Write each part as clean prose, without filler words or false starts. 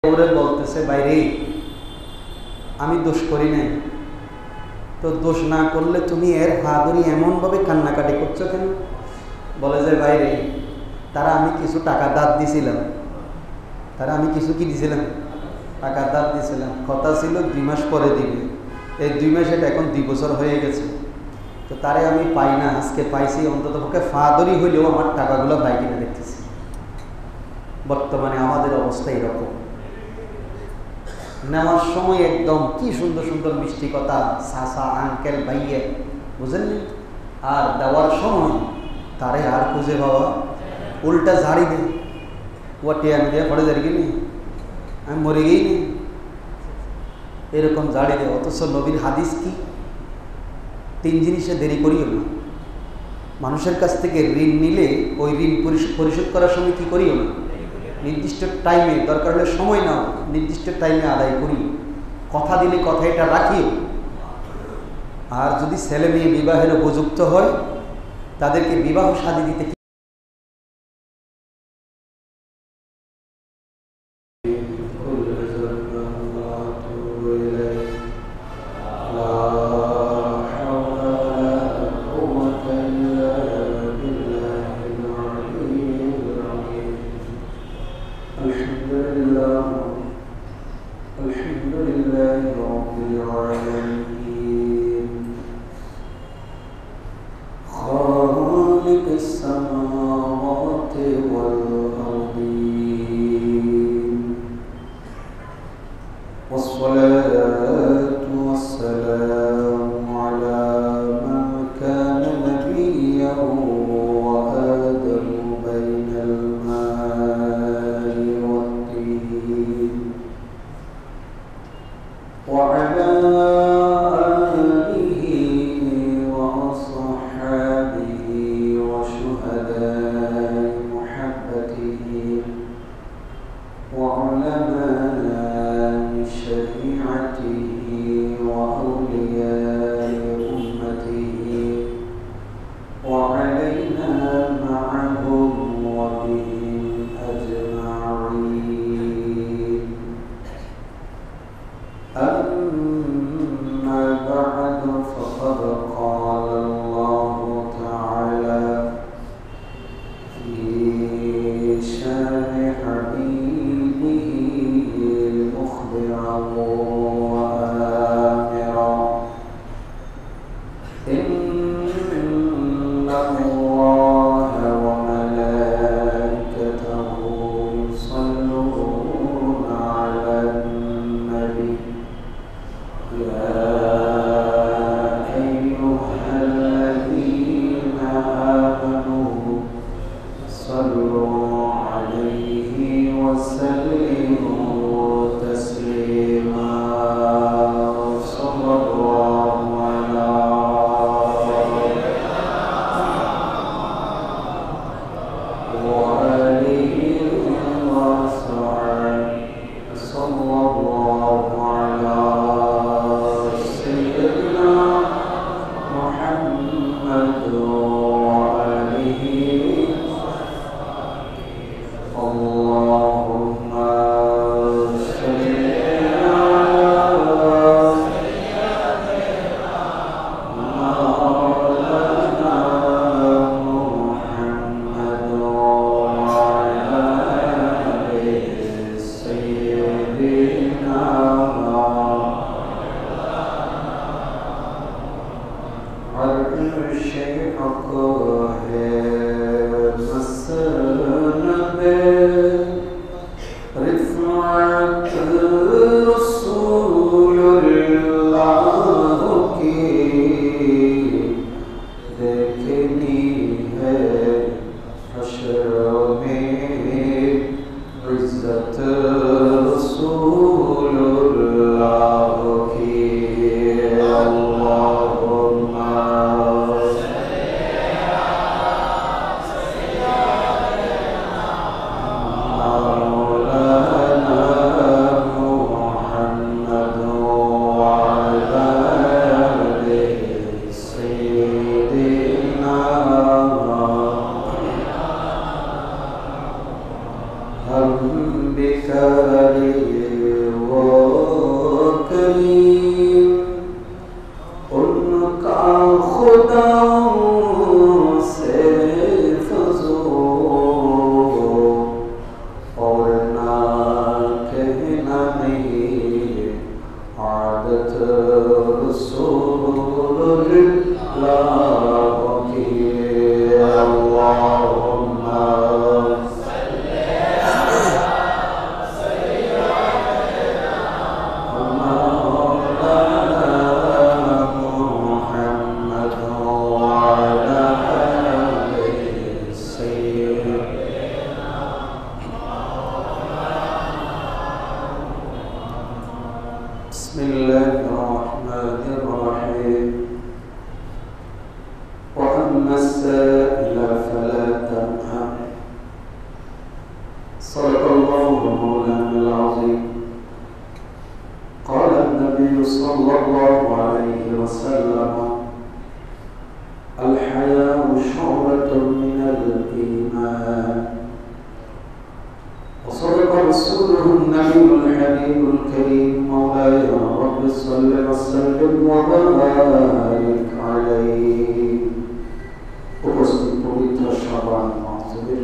ওরে বলতেছে, বাইরে আমি দোষ করি নাই, তো দোষ না করলে তুমি এর হাত ধরে এমনভাবে কান্নাকাটি করছো কেন? বলে যে বাইরে তারা আমি কিছু টাকা দাঁত দিছিলাম, তারা আমি কিছু কি দিছিলাম, টাকা দাঁত দিছিলাম, কথা ছিল 2 মাস পরে দিবে, এই 2 মাস এটা এখন 2 বছর হয়ে গেছে, তো তারে আমি পাই না, আজকে পাইছি, অন্তত পক্ষে ফাদরি হইলেও আমার টাকাগুলো ভাই কিনে দেখতেছি। বর্তমানে আমাদের অবস্থা এরকম। নেওয়ার সময় একদম কি সুন্দর সুন্দর মিষ্টি কথা, সাসা আঙ্কেল ভাইয়ে, বুঝলেন, আর দেওয়ার সময় তারে আর খুঁজে বাবা উল্টা ঝাড়ি দে, ওটি আমি দিয়ে পড়ে যাই কিনি, আমি মরে গেই নি, এরকম ঝাড়ি দে। অথচ নবীর হাদিস কি? 3 জিনিসে দেরি করিও না। মানুষের কাছ থেকে ঋণ নিলে ওই ঋণ পরিশোধ করার সময় কি করিও না, নির্দিষ্ট টাইমে, দরকার হলে সময় নাও, নির্দিষ্ট টাইমে আদায় করি। কথা দিলে কথা এটা রাখিও। আর যদি ছেলে মেয়ে বিবাহের উপযুক্ত হয়, তাদেরকে বিবাহ শাদী দিতে بسم الله الرحمن الرحيم وأما السائل فلا تنهر صدق الله مولانا العظيم قال النبي صلى الله عليه وسلم الحياء شعبة من الإيمان وصدق رسوله النبي الحبيب الكريم مولاي رب صل وسلم وبارك عليه উপস্থিত পবিত্র শাবান মাসের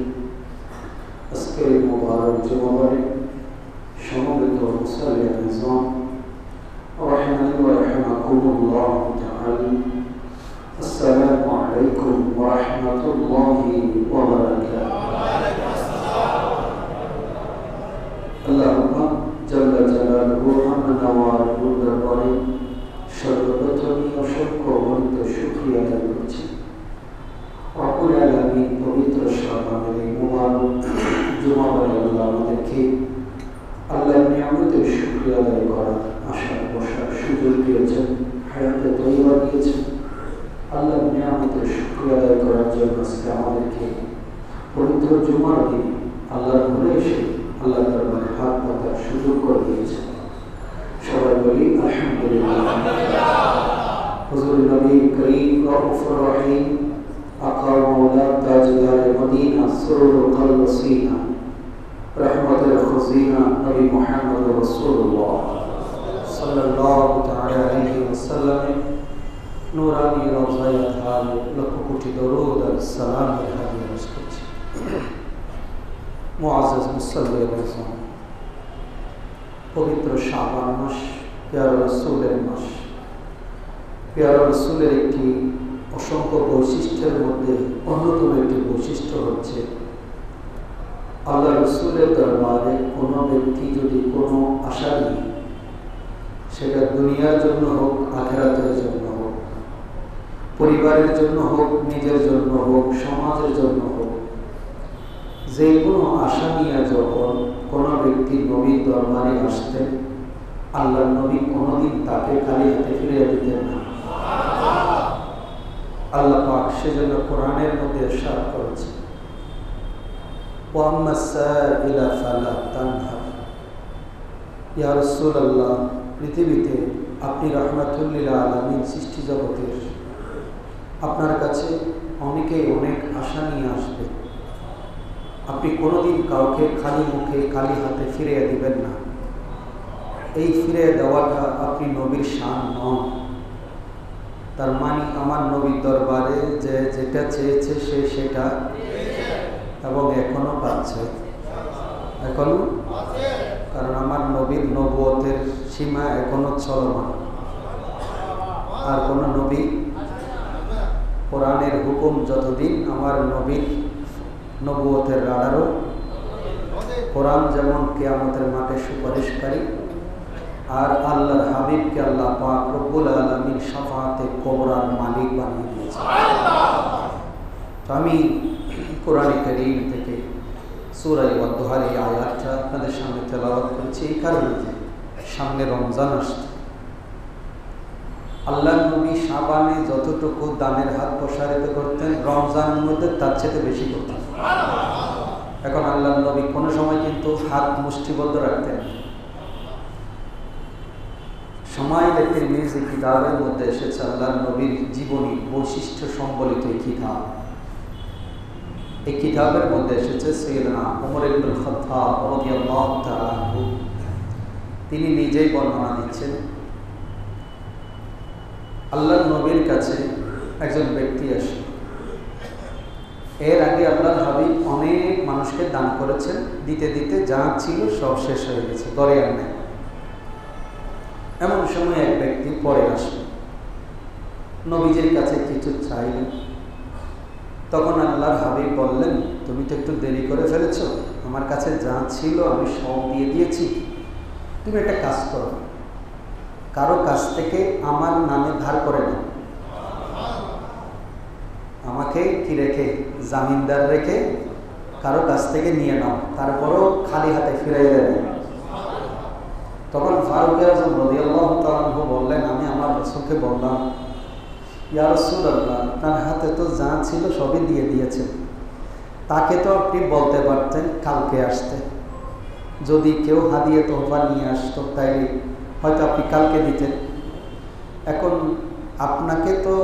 আজকের মুবারক জুমাবারে সমবেত মুসল্লিয়ান নিজাম রাহিমানি ওয়া রাহিমাকুমুল্লাহ তাআলা আসসালামু আলাইকুম ওয়া রাহমাতুল্লাহি ওয়া বারাকাতুহু আল্লাহুম্মা জাল্লা জালালুহু হামদা ওয়া দরবারে সর্বপ্রথম অসংখ্য অগণিত শুকরিয়া আদায় করছি রব্বুল আলামিন পবিত্র শাবানের এই মুবারক জুমাবারে আল্লাহ আমাদেরকে আল্লাহর নিয়ামতের শুকরিয়া আদায় করার আশা বসার সুযোগ দিয়েছেন, হায়াতে তৈবা দিয়েছেন। আল্লাহর নিয়ামতের শুকরিয়া আদায় করার জন্য আজকে আমাদেরকে পবিত্র জুমার দিন আল্লাহর ঘরে এসে আল্লাহ দরবারে হাত পাতার সুযোগ করে দিয়েছেন। সবাই বলি আলহামদুলিল্লাহ। হুজুর নবী করিম রউফুর রহিম আকা মাওলা তাজদার মদিনা সুরুর কলব সিনা রহমতের খজিনা নবী মুহাম্মদ রাসূলুল্লাহ সাল্লাল্লাহু তাআলা আলাইহি ওয়াসাল্লাম নূরানি রওজায়ে আতহার লক্ষ কোটি দরুদ আর সালাম হাদিয়া করছি। মুআজ্জাজ মুসল্লিয়ান, পবিত্র শাবান মাস, প্যারা রাসূলের মাস। প্যারা রাসূলের একটি অসংখ্য বৈশিষ্ট্যের মধ্যে অন্যতম একটি বৈশিষ্ট্য হচ্ছে আল্লাহ রাসূলের দরবারে কোনো ব্যক্তি যদি কোনো আশা নিয়ে, সেটা দুনিয়ার জন্য হোক, আখিরাতের জন্য হোক, পরিবারের জন্য হোক, নিজের জন্য হোক, সমাজের জন্য হোক, যে কোনো আশা নিয়ে যখন কোনো ব্যক্তি নবীর দরবারে আসতেন, আল্লাহ নবী কোনোদিন তাকে খালি হাতে ফিরিয়ে দিতেন না। আল্লাহ পাক সেজন্য কোরআনের মধ্যে ইরশাদ করেছেন, ওয়াম্মা সাইলা ফালা তানহার। ইয়া রাসূলুল্লাহ, পৃথিবীতে আপনি রাহমাতুল লিল আলামিন, সৃষ্টি জগতের, আপনার কাছে অনেকেই অনেক আশা নিয়ে আসবে। আপনি কোনোদিন কাউকে খালি মুখে খালি হাতে ফিরিয়ে দিবেন না। এই ফিরিয়ে দেওয়াটা আপনি নবীর শান নন। তার মানে আমার নবীর দরবারে যে যেটা চেয়েছে সে সেটা এবং এখনো পাচ্ছে, এখনো, কারণ আমার নবীর নবুয়তের সীমা এখনো চলমান। আর কোন নবী, কোরআনের হুকুম যতদিন আমার নবীর নবুয়তের রাডারও, কোরআন যেমন কিয়ামতের মাঠে সুপারিশকারী, আর আল্লাহর হাবিবকে আল্লাহ পাক রব্বুল আলামিন শাফাআতে কুবরার মালিক বানিয়ে দিয়েছেন। তো আমি কোরআনে কারীম থেকে সূরা ওয়াদ-দুহার এই আয়াতটা আপনাদের সামনে তেলাওয়াত করেছি এই কারণে যে সামনে রমজান আসছে। আল্লাহর নবী শাবানে যতটুকু দানের হাত প্রসারিত করতেন, রমজানের মধ্যে তার চেয়ে বেশি করতেন। এখন আল্লাহর নবী কোনো সময় কিন্তু হাত মুষ্টিবদ্ধ রাখতেন। শামাইল তিরমিজি কিতাবের মধ্যে এসেছে আল্লাহর নবীর জীবনী বৈশিষ্ট্য সম্বলিত এই কিতাব। এই কিতাবের মধ্যে এসেছে সাইয়েদনা ওমর ইবনুল খাত্তাব রাদিয়াল্লাহু তাআলা আনহু, তিনি নিজেই বর্ণনা দিচ্ছেন, আল্লাহর নবীর কাছে একজন ব্যক্তি আসে। এর আগে আল্লাহর হাবিব অনেক মানুষকে দান করেছেন, দিতে দিতে যা ছিল সব শেষ হয়ে গেছে, ঘরে আর নেই। এমন সময় এক ব্যক্তি পরে আসে, নবীজির কাছে কিছু চাইলেন। তখন আল্লাহর হাবিব বললেন, তুমি তো একটু দেরি করে ফেলেছ, আমার কাছে যা ছিল আমি সব দিয়ে দিয়েছি, তুমি একটা কাজ করো, কারো কাছ থেকে আমার নামে ধার করে নাও, আমাকে কি রেখে, জামিনদার রেখে কারো কাছ থেকে নিয়ে নাও, তারপরও খালি হাতে ফিরাই দেবে। তখন ফারুক আযম রাদিয়াল্লাহু তাআলা আনহু বললেন, আমি আমার রাসূলকে বললাম, ইয়া রাসূলুল্লাহ, তার হাতে তো যা ছিল সবই দিয়ে দিয়েছেন, তাকে তো আপনি বলতে পারতেন কালকে আসতে। যদি কেউ হাদিয়া তোহফা নিয়ে আসতো তাইলে হয়তো আপনি কালকে দিতেন। এখন আপনাকে তো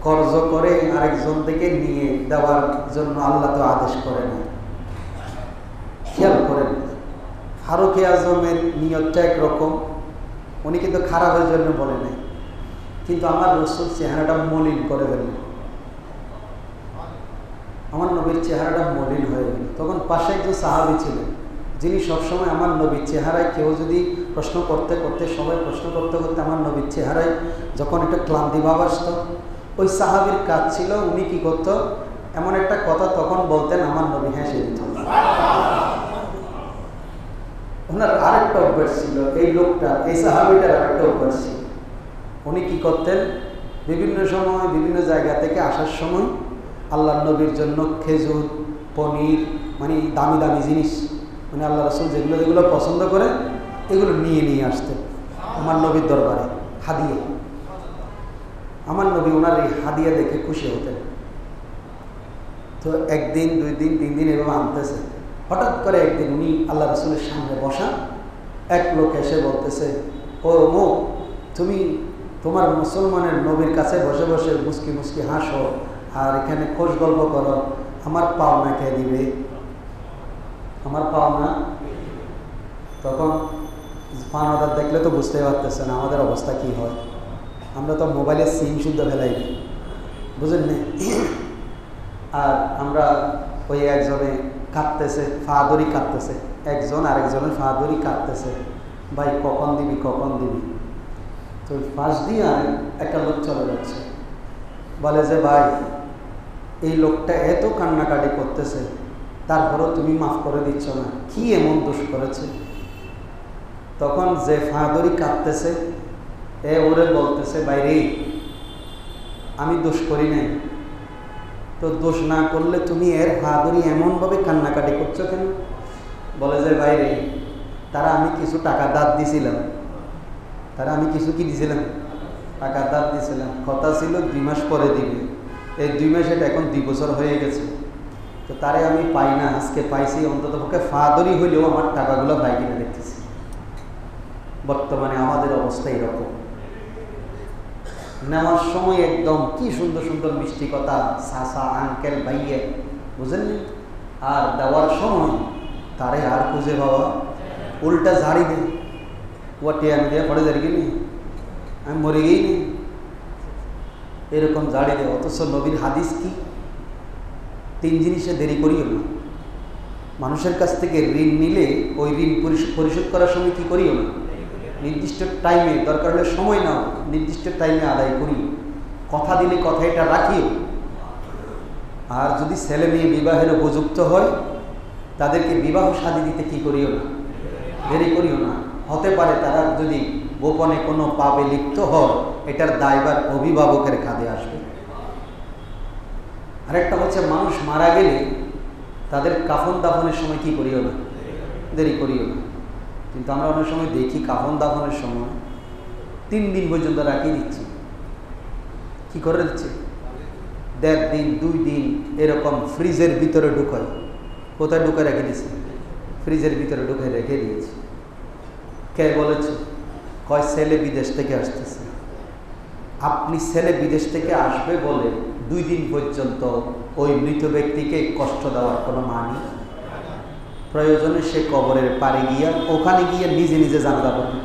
কর্জ করে আরেকজন থেকে নিয়ে দেওয়ার জন্য আল্লাহ তো আদেশ করেন। খেয়াল করেন, ফারুক আজমের নিয়তটা একরকম, উনি কিন্তু খারাপের জন্য বলে নাই, কিন্তু আমার রাসূল চেহারাটা মলিন করে ফেললেন, আমার নবীর চেহারাটা মলিন হয়ে গেল। তখন পাশে একজন সাহাবী ছিলেন, যিনি সবসময় আমার নবীর চেহারায় কেউ যদি প্রশ্ন করতে করতে সবাই প্রশ্ন করতে করতে আমার নবীর চেহারায় যখন একটা ক্লান্তি ভাব আসতো, ওই সাহাবীর কাজ ছিল উনি কি করতো, এমন একটা কথা তখন বলতেন আমার নবী হেসে দিত। ওনার আরেকটা অভ্যাস ছিল, এই লোকটা এই সাহাবীটার আরেকটা অভ্যাস ছিল, উনি কি করতেন, বিভিন্ন সময় বিভিন্ন জায়গা থেকে আসার সময় আল্লাহ নবীর জন্য খেজুর, পনির, মানে দামি দামি জিনিস, মানে আল্লাহ রাসূল যেগুলো যেগুলো পছন্দ করে এগুলো নিয়ে নিয়ে আসতেন আমার নবীর দরবারে হাদিয়া। আমার নবী ওনার এই হাদিয়া দেখে খুশি হতেন। তো একদিন, 2 দিন, 3 দিন এভাবে আনতেছে। হঠাৎ করে একদিন উনি আল্লাহ রাসূলের সামনে বসা, এক লোক এসে বলতেছে, ও মো, তুমি তোমার মুসলমানের নবীর কাছে বসে বসে মুস্কি মুস্কি হাসো আর এখানে খোশ গল্প করো, আমার পাওনা কে দিবে, আমার পাওনা? তখন পাওনাদার দেখলে তো বুঝতে পারতেছেন আমাদের অবস্থা কি হয়, আমরা তো মোবাইলের সিম শুদ্ধ ফেলাই দিই, বুঝেন না? আর আমরা ওই একজনে কাঁদতেছে, ফাদরি কাঁদতেছে, একজন আরেকজনের ফাদরি কাঁদতেছে, ভাই কখন দিবি কখন দিবি। তো পাশ দিয়ে আর একটা লোক চলে যাচ্ছে, বলে যে ভাই এই লোকটা এত কান্নাকাটি করতেছে, তারপরেও তুমি মাফ করে দিচ্ছ না, কি এমন দোষ করেছে? তখন যে ফাদরি কাঁদতেছে ওরে বলতেছে, বাইরে আমি দোষ করি নাই, তো দোষ না করলে তুমি এর ফাদরি এমনভাবে কান্নাকাটি করছো কেন? বলে যে বাইরে তারা আমি কিছু টাকা দাঁত দিছিলাম, তারা আমি কিছু কি দিছিলাম, টাকা দাঁত দিছিলাম, কথা ছিল 2 মাস পরে দিবে, এই 2 মাস এটা এখন 2 বছর হয়ে গেছে, তো তারে আমি পাই না, আজকে পাইছি, অন্তত পক্ষে ফাদরি হইলেও আমার টাকাগুলো ভাই কিনে দেখতেছি। বর্তমানে আমাদের অবস্থা এরকম। নেওয়ার সময় একদম কি সুন্দর সুন্দর মিষ্টি কথা, চাচা, আঙ্কেল, ভাইয়ে, বুঝেননি? আর দেওয়ার সময় তারে আর খুঁজে পাওয়া, উল্টা ঝাড়ি দে, ওটি আমি দিয়ে পড়ে যাই গেলি, আমি মরে গেই নি, এরকম ঝাড়ি দে। অথচ নবীর হাদিস কি? 3 জিনিসে দেরি করিও না। মানুষের কাছ থেকে ঋণ নিলে ওই ঋণ পরিশোধ করার সময় কি করিও না, নির্দিষ্ট টাইমে, দরকার হলে সময় নাও, নির্দিষ্ট টাইমে আদায় করি। কথা দিলে কথা এটা রাখিও। আর যদি ছেলে মেয়ে বিবাহের উপযুক্ত হয় তাদেরকে বিবাহ শাদী দিতে কি করিও না, দেরি করিও না। হতে পারে তারা যদি গোপনে কোনো পাপে লিপ্ত হয়, এটার দায়ভার অভিভাবকের কাঁধে আসবে। আরেকটা হচ্ছে, মানুষ মারা গেলে তাদের কাফন দাফনের সময় কি করিও না, দেরি করিও না। কিন্তু আমরা অনেক সময় দেখি কাফন দাফনের সময় 3 দিন পর্যন্ত রাখিয়ে দিচ্ছি। কি করে দিচ্ছে? 1.5 দিন, 2 দিন এরকম ফ্রিজের ভিতরে ঢুকায়। কোথায় ঢুকে রেখে দিচ্ছে? ফ্রিজের ভিতরে ঢুকে রেখে দিয়েছে। কে বলেছে? কয় ছেলে বিদেশ থেকে আসতেছে। আপনি ছেলে বিদেশ থেকে আসবে বলে 2 দিন পর্যন্ত ওই মৃত ব্যক্তিকে কষ্ট দেওয়ার কোনো মানে? প্রয়োজনে সে কবরের পাড়ে গিয়া, ওখানে গিয়ে নিজে নিজে জানাজা পড়বে,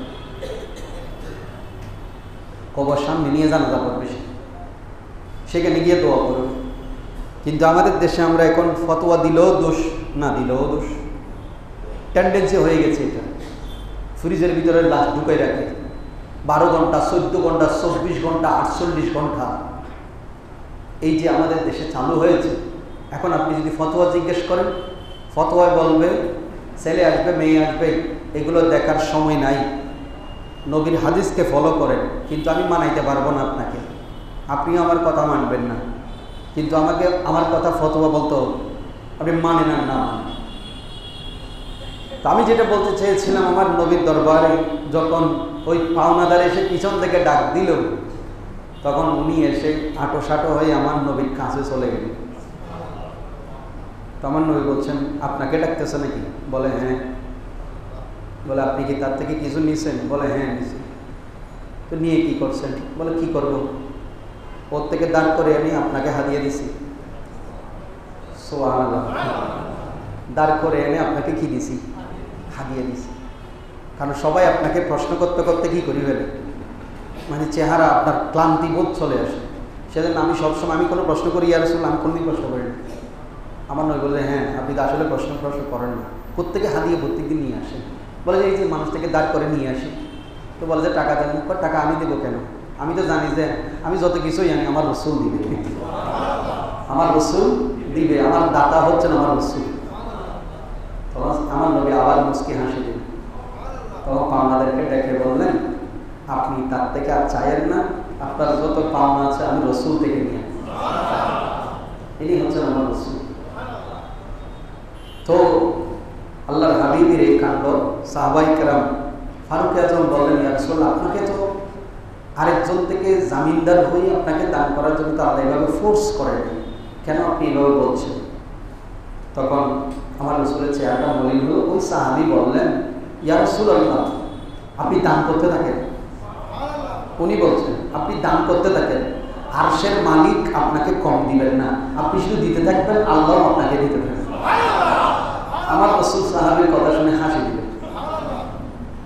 কবর সামনে নিয়ে জানাজা পড়বে, সেখানে গিয়ে দোয়া করবে। কিন্তু আমাদের দেশে আমরা এখন ফতোয়া দিলেও দোষ, না দিলেও দোষ, টেন্ডেন্সি হয়ে গেছে এটা। ফ্রিজের ভিতরে লাশ ঢুকাই রাখে 12 ঘন্টা, 14 ঘন্টা, 24 ঘন্টা, 48 ঘন্টা। এই যে আমাদের দেশে চালু হয়েছে, এখন আপনি যদি ফতোয়া জিজ্ঞেস করেন, ফতোয়ায় বলবে ছেলে আসবে, মেয়ে আসবে, এগুলো দেখার সময় নাই, নবীর হাদিসকে ফলো করেন। কিন্তু আমি মানাইতে পারবো না আপনাকে, আপনিও আমার কথা মানবেন না, কিন্তু আমাকে আমার কথা ফতোয়া বলতে হবে, আপনি মানেন আর না মানেন। তো আমি যেটা বলতে চেয়েছিলাম, আমার নবীর দরবারে যখন ওই পাওনাদার এসে পিছন থেকে ডাক দিল, তখন উনি এসে আটো সাটো হয়ে আমার নবীর কাছে চলে গেলেন। তো আমার নবী বলছেন, আপনাকে ডাকতেছে নাকি? বলে হ্যাঁ। বলে আপনি কি তার থেকে কিছু নিয়েছেন? বলে হ্যাঁ নিয়েছি। তো নিয়ে কি করছেন? বলে কি করব, ওর থেকে দাঁড় করে আমি আপনাকে হারিয়ে দিছি। সুবহানাল্লাহ, দাঁড় করে এনে আপনাকে কি দিছি? হারিয়ে দিছি। কারণ সবাই আপনাকে প্রশ্ন করতে করতে কি করি ফেলে, মানে চেহারা আপনার ক্লান্তি বোধ চলে আসে। সেজন্য আমি সবসময় আমি কোনো প্রশ্ন করি, ইয়া রাসূলুল্লাহ, আমি কোনদিন প্রশ্ন করি না। আমার নয় বললে হ্যাঁ আপনি তো আসলে প্রশ্ন করেন না, কোত্থেকে হারিয়ে প্রত্যেকদিন নিয়ে আসেন? বলে যে এই যে মানুষটাকে দাঁড় করে নিয়ে আসি। তো বলে যে টাকা দেন। টাকা আমি দেবো কেন? আমি তো জানি যে আমি যত কিছুই জানি আমার রাসূল দিবে, আমার রাসূল দিবে, আমার দাতা হচ্ছেন আমার রাসূল। তখন আমার নবী আবার মুস্কি হাসি দিলেন। তখন পাওনাদেরকে ডেকে বললেন, আপনি তার থেকে আর চাইেন না, আপনার যত পাওনা আছে আমি রাসূল থেকে নিয়ে, ইনি হচ্ছেন আমার রাসূল। তো আল্লাহর হাবিবের এই কাণ্ড সাহাবায়ে কেরাম ফারুক আজম বললেন, ইয়া রাসূলুল্লাহ, আপনাকে তো আরেকজন থেকে জামিনদার হয়ে আপনাকে দান করার জন্য তো আল্লাহ এভাবে ফোর্স করেন, কেন আপনি এভাবে বলছেন? তখন আমার রাসূলের চেহারাটা মলিন হলো। ওই সাহাবী বললেন, ইয়া রাসূলুল্লাহ, আপনি দান করতে থাকেন। উনি বলছেন, আপনি দান করতে থাকেন, আরশের মালিক আপনাকে কম দিবেন না, আপনি শুধু দিতে থাকবেন, আল্লাহ আপনাকে দিতে থাকবেন। আমার রাসূল সাহাবীর কথা শুনে হাসি দিলেন।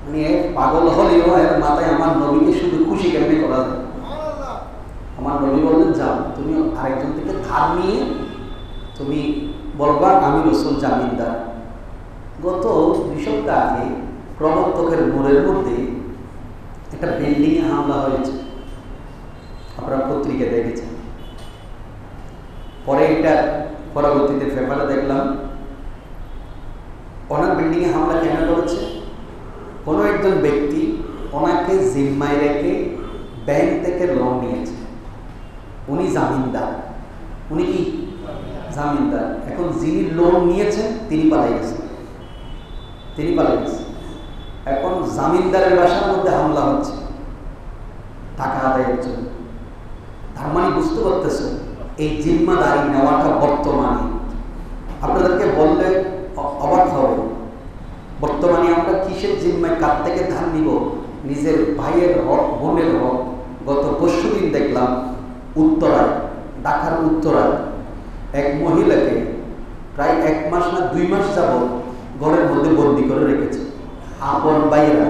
মানে পাগল হলেও এর মাথায় আমার নবীকে শুধু খুশি কেমনি করা যায়। আমার নবী বললেন, যাও তুমি আরেকজন থেকে ধার নিয়ে তুমি বলবা আমি রাসূল জামিনদার। গত 2 সপ্তাহ আগে প্রবর্তকের মোড়ের মধ্যে একটা বিল্ডিংয়ে হামলা হয়েছে, আপনারা পত্রিকা দেখেছেন। পরে এটা পরবর্তীতে পেপারে দেখলাম, ওনার বিল্ডিংয়ে হামলা কেন করেছে? কোনো একজন ব্যক্তি ওনাকে জিম্মায় রেখে ব্যাংক থেকে লোন নিয়েছে। উনি জামিনদার। উনি কি জামিনদার? এখন যিনি লোন নিয়েছেন তিনি পালিয়ে গেছেন, এখন জামিনদারের বাসার মধ্যে হামলা হচ্ছে টাকা আদায়ের জন্য। তার মানে বুঝতে পারতেছে এই জিম্মাদারি নেওয়াটা বর্তমানে আপনাদেরকে বললে অবাক হবে। বর্তমানে আমরা কিসের জিম্মায় কার থেকে ধার নিব? নিজের ভাইয়ের হক, বোনের হক। গত পরশুদিন দেখলাম উত্তরায়, ঢাকার উত্তরায় এক মহিলাকে প্রায় 1 মাস না 2 মাস যাবত ঘরের মধ্যে বন্দি করে রেখেছে আপন ভাইয়েরা।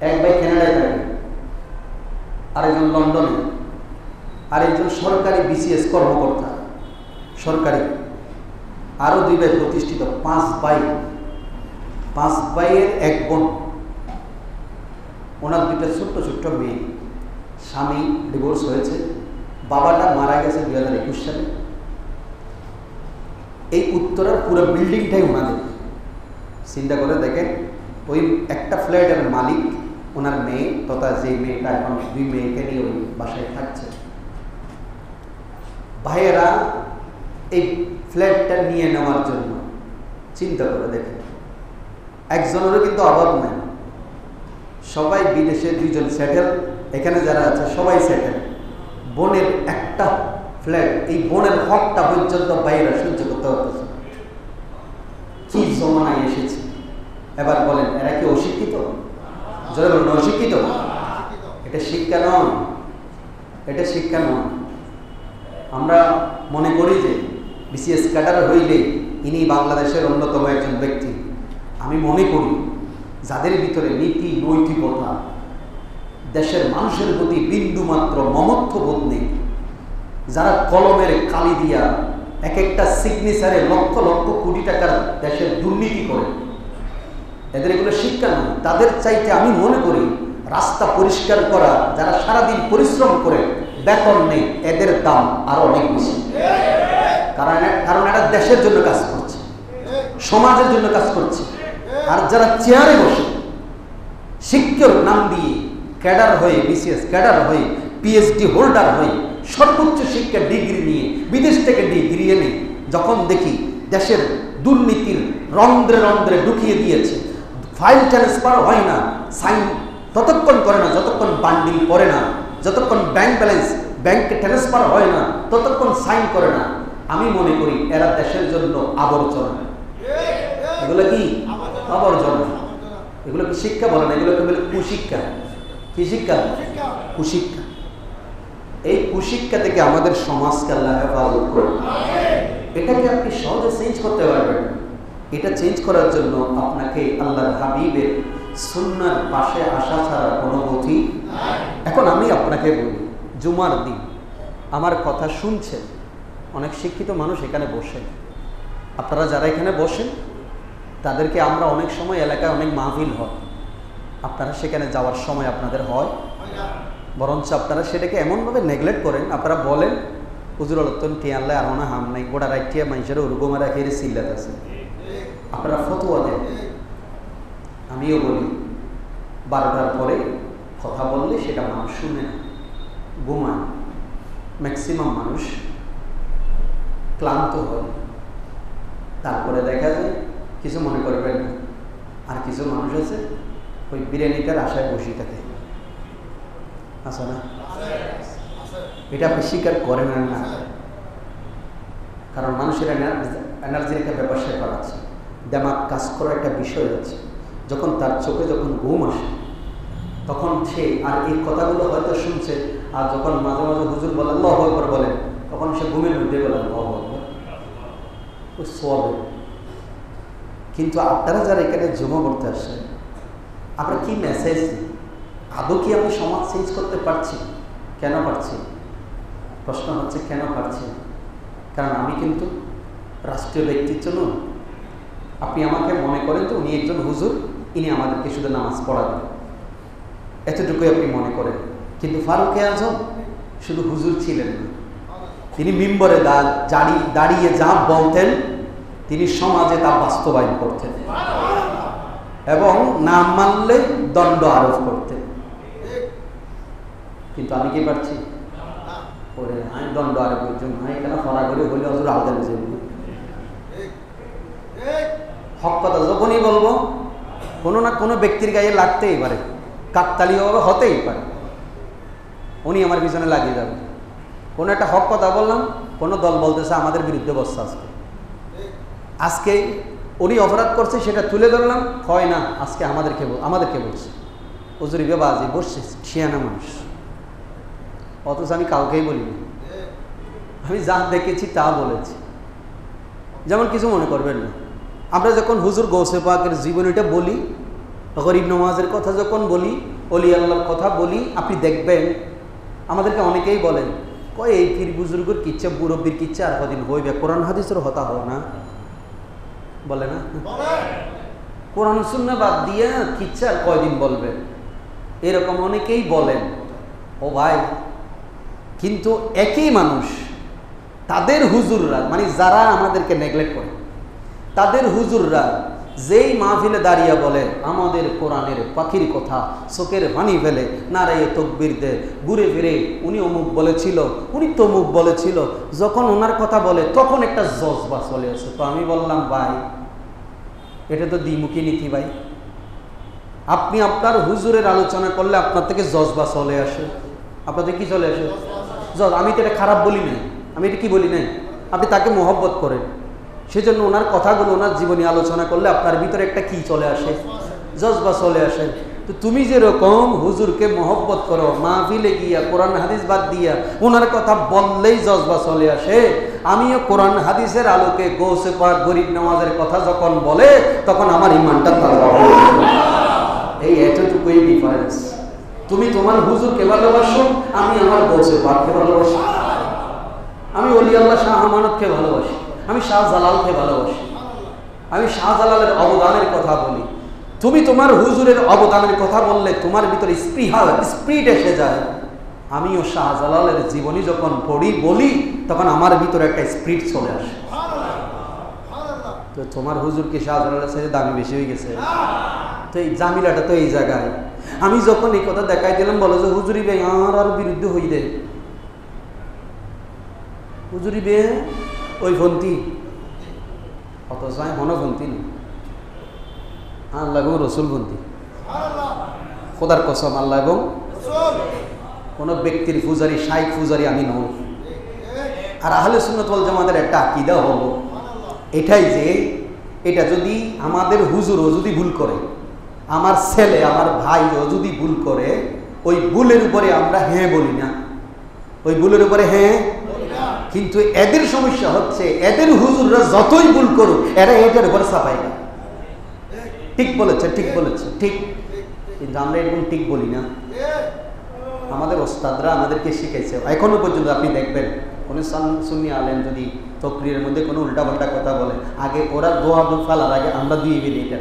এক ভাই কানাডায় থাকে, আরেকজন লন্ডনে, আরেকজন সরকারি বিসিএস কর্মকর্তা সরকারি, আরো 2 ভাই প্রতিষ্ঠিত, 5 ভাই। 5 ভাইয়ের 1 বোন। ওনার 2টা ছোট্ট ছোট্ট মেয়ে। স্বামী ডিভোর্স হয়েছে, বাবাটা মারা গেছে 2021 সালে। এই উত্তরের পুরো বিল্ডিংটাই ওনাদের। চিন্তা করে দেখেন, ওই একটা ফ্ল্যাটের মালিক ওনার মেয়ে, তথা যে মেয়েটা এখন 2 মেয়েকে নিয়ে ওই বাসায় থাকছে। ভাইয়েরা এই ফ্ল্যাটটা নিয়ে নেওয়ার জন্য চিন্তা করে দেখেন, একজনেরও কিন্তু অভাব নেই, সবাই বিদেশে, 2 জন সেটেল, এখানে যারা আছে সবাই সেটেল। বোনের একটা ফ্ল্যাট, এই বোনের হকটা পর্যন্ত ভাইয়েরা সহ্য করতে পারতেছে। কি জমানায় এসেছে! এবার বলেন, এরা কি অশিক্ষিত? যারা বলেন অশিক্ষিত, এটা শিক্ষা নয়, এটা শিক্ষা নয়। আমরা মনে করি যে বিসিএস ক্যাডার হইলে ইনি বাংলাদেশের অন্যতম একজন ব্যক্তি। আমি মনে করি যাদের ভিতরে নীতি, নৈতিকতা, দেশের মানুষের প্রতি বিন্দুমাত্র মমত্ববোধ নেই, যারা কলমের কালি দিয়া এক একটা সিগনেচারে লক্ষ লক্ষ কোটি টাকার দেশের দুর্নীতি করে, এদের এগুলো শিক্ষা নয়। তাদের চাইতে আমি মনে করি রাস্তা পরিষ্কার করা, যারা সারাদিন পরিশ্রম করে বেতন নেই, এদের দাম আরো অনেক বেশি। কারণ এরা দেশের জন্য কাজ করছে, সমাজের জন্য কাজ করছে। আর যারা চেয়ারে বসে শিক্ষার নাম দিয়ে ক্যাডার হয়ে, বিসিএস ক্যাডার হয়ে, পিএইচডি হোল্ডার হয়ে, সর্বোচ্চ শিক্ষা ডিগ্রি নিয়ে, বিদেশ থেকে ডিগ্রি এনে যখন দেখি দেশের দুর্নীতির রন্ধ্রে রন্ধ্রে ঢুকিয়ে দিয়েছে, ফাইল ট্রান্সফার হয় না, সাইন ততক্ষণ করে না যতক্ষণ বান্ডিল করে না, যতক্ষণ ব্যাংক ব্যালেন্স ব্যাংকে ট্রান্সফার হয় না ততক্ষণ সাইন করে না। আমি মনে করি এরা দেশের জন্য আবর্জনা। এগুলো কি আবর্জনা? এগুলো কি শিক্ষা বলে না, এগুলোকে বলে কুশিক্ষা। কি শিক্ষা? কুশিক্ষা। এই কুশিক্ষা থেকে আমাদের সমাজকে আল্লাহ হেফাজত করুন। এটাকে আপনি সহজে চেঞ্জ করতে পারবেন। এটা চেঞ্জ করার জন্য আপনাকে আল্লাহর হাবিবের সুন্নাহর পাশে আসা ছাড়া কোনো গতি। এখন আমি আপনাকে বলি, জুমার দিন আমার কথা শুনছেন অনেক শিক্ষিত মানুষ এখানে বসেন। আপনারা যারা এখানে বসেন তাদেরকে আমরা অনেক সময় এলাকায় অনেক মাহফিল হয়, আপনারা সেখানে যাওয়ার সময় আপনাদের হয়, বরঞ্চ আপনারা সেটাকে এমনভাবে নেগলেক্ট করেন। আপনারা বলেন হুজুর আল্লাহ টিয়াল্লাহ আর না হাম নাই, গোটা রাইটিয়া মানুষের ওরকমারা খেয়ে সিল্লাত আছে, আপনারা ফতোয়া দেন। আমিও বলি 12টার পরে কথা বললে সেটা মানুষ শুনে না, ঘুমায়। ম্যাক্সিমাম মানুষ ক্লান্ত হয়, তারপরে দেখা যায় কিছু মনে করবেন না। আর কিছু মানুষ আছে ওই বিরিয়ানিটার আশায় বসে থাকে, আছে না? এটা আপনি স্বীকার করেন না, কারণ মানুষের এনার্জির একটা ব্যাপার স্যাপার আছে, দেমাগ কাজ করার একটা বিষয় আছে। যখন তার চোখে যখন ঘুম আসে তখন সে আর এই কথাগুলো হয়তো শুনছে, আর যখন মাঝে মাঝে হুজুর বলেন আল্লাহু আকবার বলেন, তখন সে ঘুমের মধ্যে বলেন আল্লাহু আকবার, ওই সওয়াবে। কিন্তু আপনারা যারা এখানে জমা করতে আসেন, আপনারা কি মেসেজ, আদৌ কি আমি সমাজ চেঞ্জ করতে পারছি? কেন পারছি? প্রশ্ন হচ্ছে কেন পারছি? কারণ আমি কিন্তু রাষ্ট্রীয় ব্যক্তিত্ব নই। আপনি আমাকে মনে করেন তো উনি একজন হুজুর, ইনি আমাদেরকে শুধু নামাজ পড়াবেন, এতটুকুই আপনি মনে করেন। কিন্তু ফারুক আজম শুধু হুজুর ছিলেন না, তিনি মিম্বরে দাঁড়িয়ে যা বলতেন তিনি সমাজে তা বাস্তবায়ন করতেন এবং না মানলে দণ্ড আরোপ করতেন। কিন্তু আমি কি পারছি? আমি দণ্ড আরোপ করছি না, এখানে ফরা করে হলে হুজুর আলাদা বুঝে হক কথা যখনই বলবো কোনো না কোনো ব্যক্তির গায়ে লাগতেই পারে, কাকতালীয় হতেই পারে, উনি আমার পিছনে লাগিয়ে যাবে। কোনো একটা হক কথা বললাম, কোনো দল বলতেছে আমাদের বিরুদ্ধে বসছে, আজকে উনি অপরাধ করছে সেটা তুলে ধরলাম, হয় না আজকে আমাদেরকে বলছে হুজুরিবে বাজি বসছে শিয়ানা মানুষ, অথচ আমি কাউকেই বলিনি, আমি যা দেখেছি তা বলেছি। যেমন কিছু মনে করবেন না, আমরা যখন হুজুর গৌসে পাকের জীবনীটা বলি, গরিব নওয়াজের কথা যখন বলি, অলি আল্লাহর কথা বলি, আপনি দেখবেন আমাদেরকে অনেকেই বলেন কয় এই পীর বুজুর্গের কিচ্ছা মুরব্বীর কিচ্ছা আর কদিন হইবে, কোরআন হাদিসের হতা হয় না, বলে না? কোরআন সুন্নাহ বাদ দিয়ে কিচ্ছা আর কয়দিন বলবে, এরকম অনেকেই বলেন। ও ভাই, কিন্তু একই মানুষ তাদের হুজুররা, মানে যারা আমাদেরকে নেগলেক্ট করে, তাদের হুজুররা যেই মাহফিলে দাঁড়িয়ে বলে আমাদের কোরআনের পাখির কথা, চোখের পানি ফেলে নারায়ে তাকবীর দে, ঘুরে ফিরে উনি অমুক বলেছিল, উনি তমুক বলেছিল, যখন ওনার কথা বলে তখন একটা জজবা চলে আসে। তো আমি বললাম ভাই এটা তো দ্বিমুখী নীতি ভাই, আপনি আপনার হুজুরের আলোচনা করলে আপনার থেকে জজবা চলে আসে, আপনাদের কি চলে আসে? আমি তো এটা খারাপ বলি নাই, আমি এটা কি বলি নাই, আপনি তাকে মহব্বত করেন, সেজন্য ওনার কথাগুলো ওনার জীবনী আলোচনা করলে আপনার ভিতরে একটা কি চলে আসে? জজবা চলে আসে। তো তুমি যেরকম হুজুরকে মহব্বত করো, মাহফিলে গিয়া কোরআন হাদিস বাদ দিয়া ওনার কথা বললেই জজবা চলে আসে, আমিও কোরআন হাদিসের আলোকে গৌসে পাক গরিব নওয়াজের কথা যখন বলে তখন আমার ইমানটা তাজা হয়। এই এতটুকুই ডিফারেন্স। তুমি তোমার হুজুরকে ভালোবাসো, আমি আমার গৌসে পাককে ভালোবাসি, আমি ওলি আল্লাহ শাহ আমানতকে ভালোবাসি, আমি শাহজালালকে ভালোবাসি, আমি শাহজালালের অবদানের কথা বলি। তুমি তোমার হুজুরের অবদানের কথা বললে তোমার ভিতরে স্পিরিট এসে যায়। আমিও শাহজালালের জীবনী যখন পড়ি বলি তখন আমার ভিতরে একটা স্পিরিট চলে আসে। তো তোমার হুজুর কি শাহজালালের সাথে দামি বেশি হয়ে গেছে? তো এই জামিলাটা তো এই জায়গায়। আমি যখন এই কথা দেখাই দিলাম, বলো যে হুজুরি বে আর বিরুদ্ধে হই দে, হুজুরি বে ওই ফন্তি, অথচ আমি মনোফন্তি নেই। আল্লাহ এবং রসুল বন্দি, খোদার কসম আল্লাহ এবং কোনো ব্যক্তির পূজারি, শাইখ পূজারি আমি নই। আর আহলে সুন্নাত ওয়াল জামাতের একটা আকীদা হলো এটাই যে এটা যদি আমাদের হুজুরও যদি ভুল করে, আমার ছেলে আমার ভাইও যদি ভুল করে, ওই ভুলের উপরে আমরা হ্যাঁ বলি না, ওই ভুলের উপরে হ্যাঁ। কিন্তু এদের সমস্যা হচ্ছে এদের হুজুররা যতই ভুল করুক এরা এটার উপরে চাপায় না। ঠিক বলেছে, ঠিক বলেছে, ঠিক। কিন্তু আমরা এরকম ঠিক বলি না। আমাদের ওস্তাদরা আমাদেরকে শিখেছে এখনো পর্যন্ত। আপনি দেখবেন কোনো সুন্নি আলেম যদি তকরিরের মধ্যে কোনো উল্টাপাল্টা কথা বলে, আগে ওরা দোয়া ফালার আগে আমরা দিয়ে ফেলি এটা,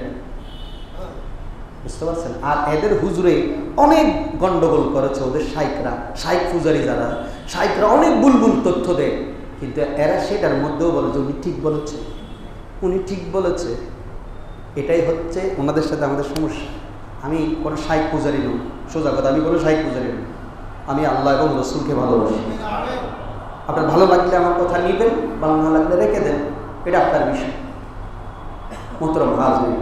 বুঝতে পারছেন? আর এদের হুজুরে অনেক গন্ডগোল করেছে ওদের শাইখরা, শাইখ পূজারি যারা, শাইখরা অনেক ভুল ভুল তথ্য দেয়, কিন্তু এরা সেটার মধ্যেও বলে যে উনি ঠিক বলেছে, উনি ঠিক বলেছে। এটাই হচ্ছে ওনাদের সাথে আমাদের সমস্যা। আমি কোনো শাইখ পূজারি নই, সোজা কথা, আমি কোনো শাইখ পূজারি নই। আমি আল্লাহ এবং রসুলকে ভালোবাসি। আপনার ভালো লাগলে আমার কথা নিবেন, ভালো না লাগলে রেখে দেন, এটা আপনার বিষয়। মোহতরম হাজরিন,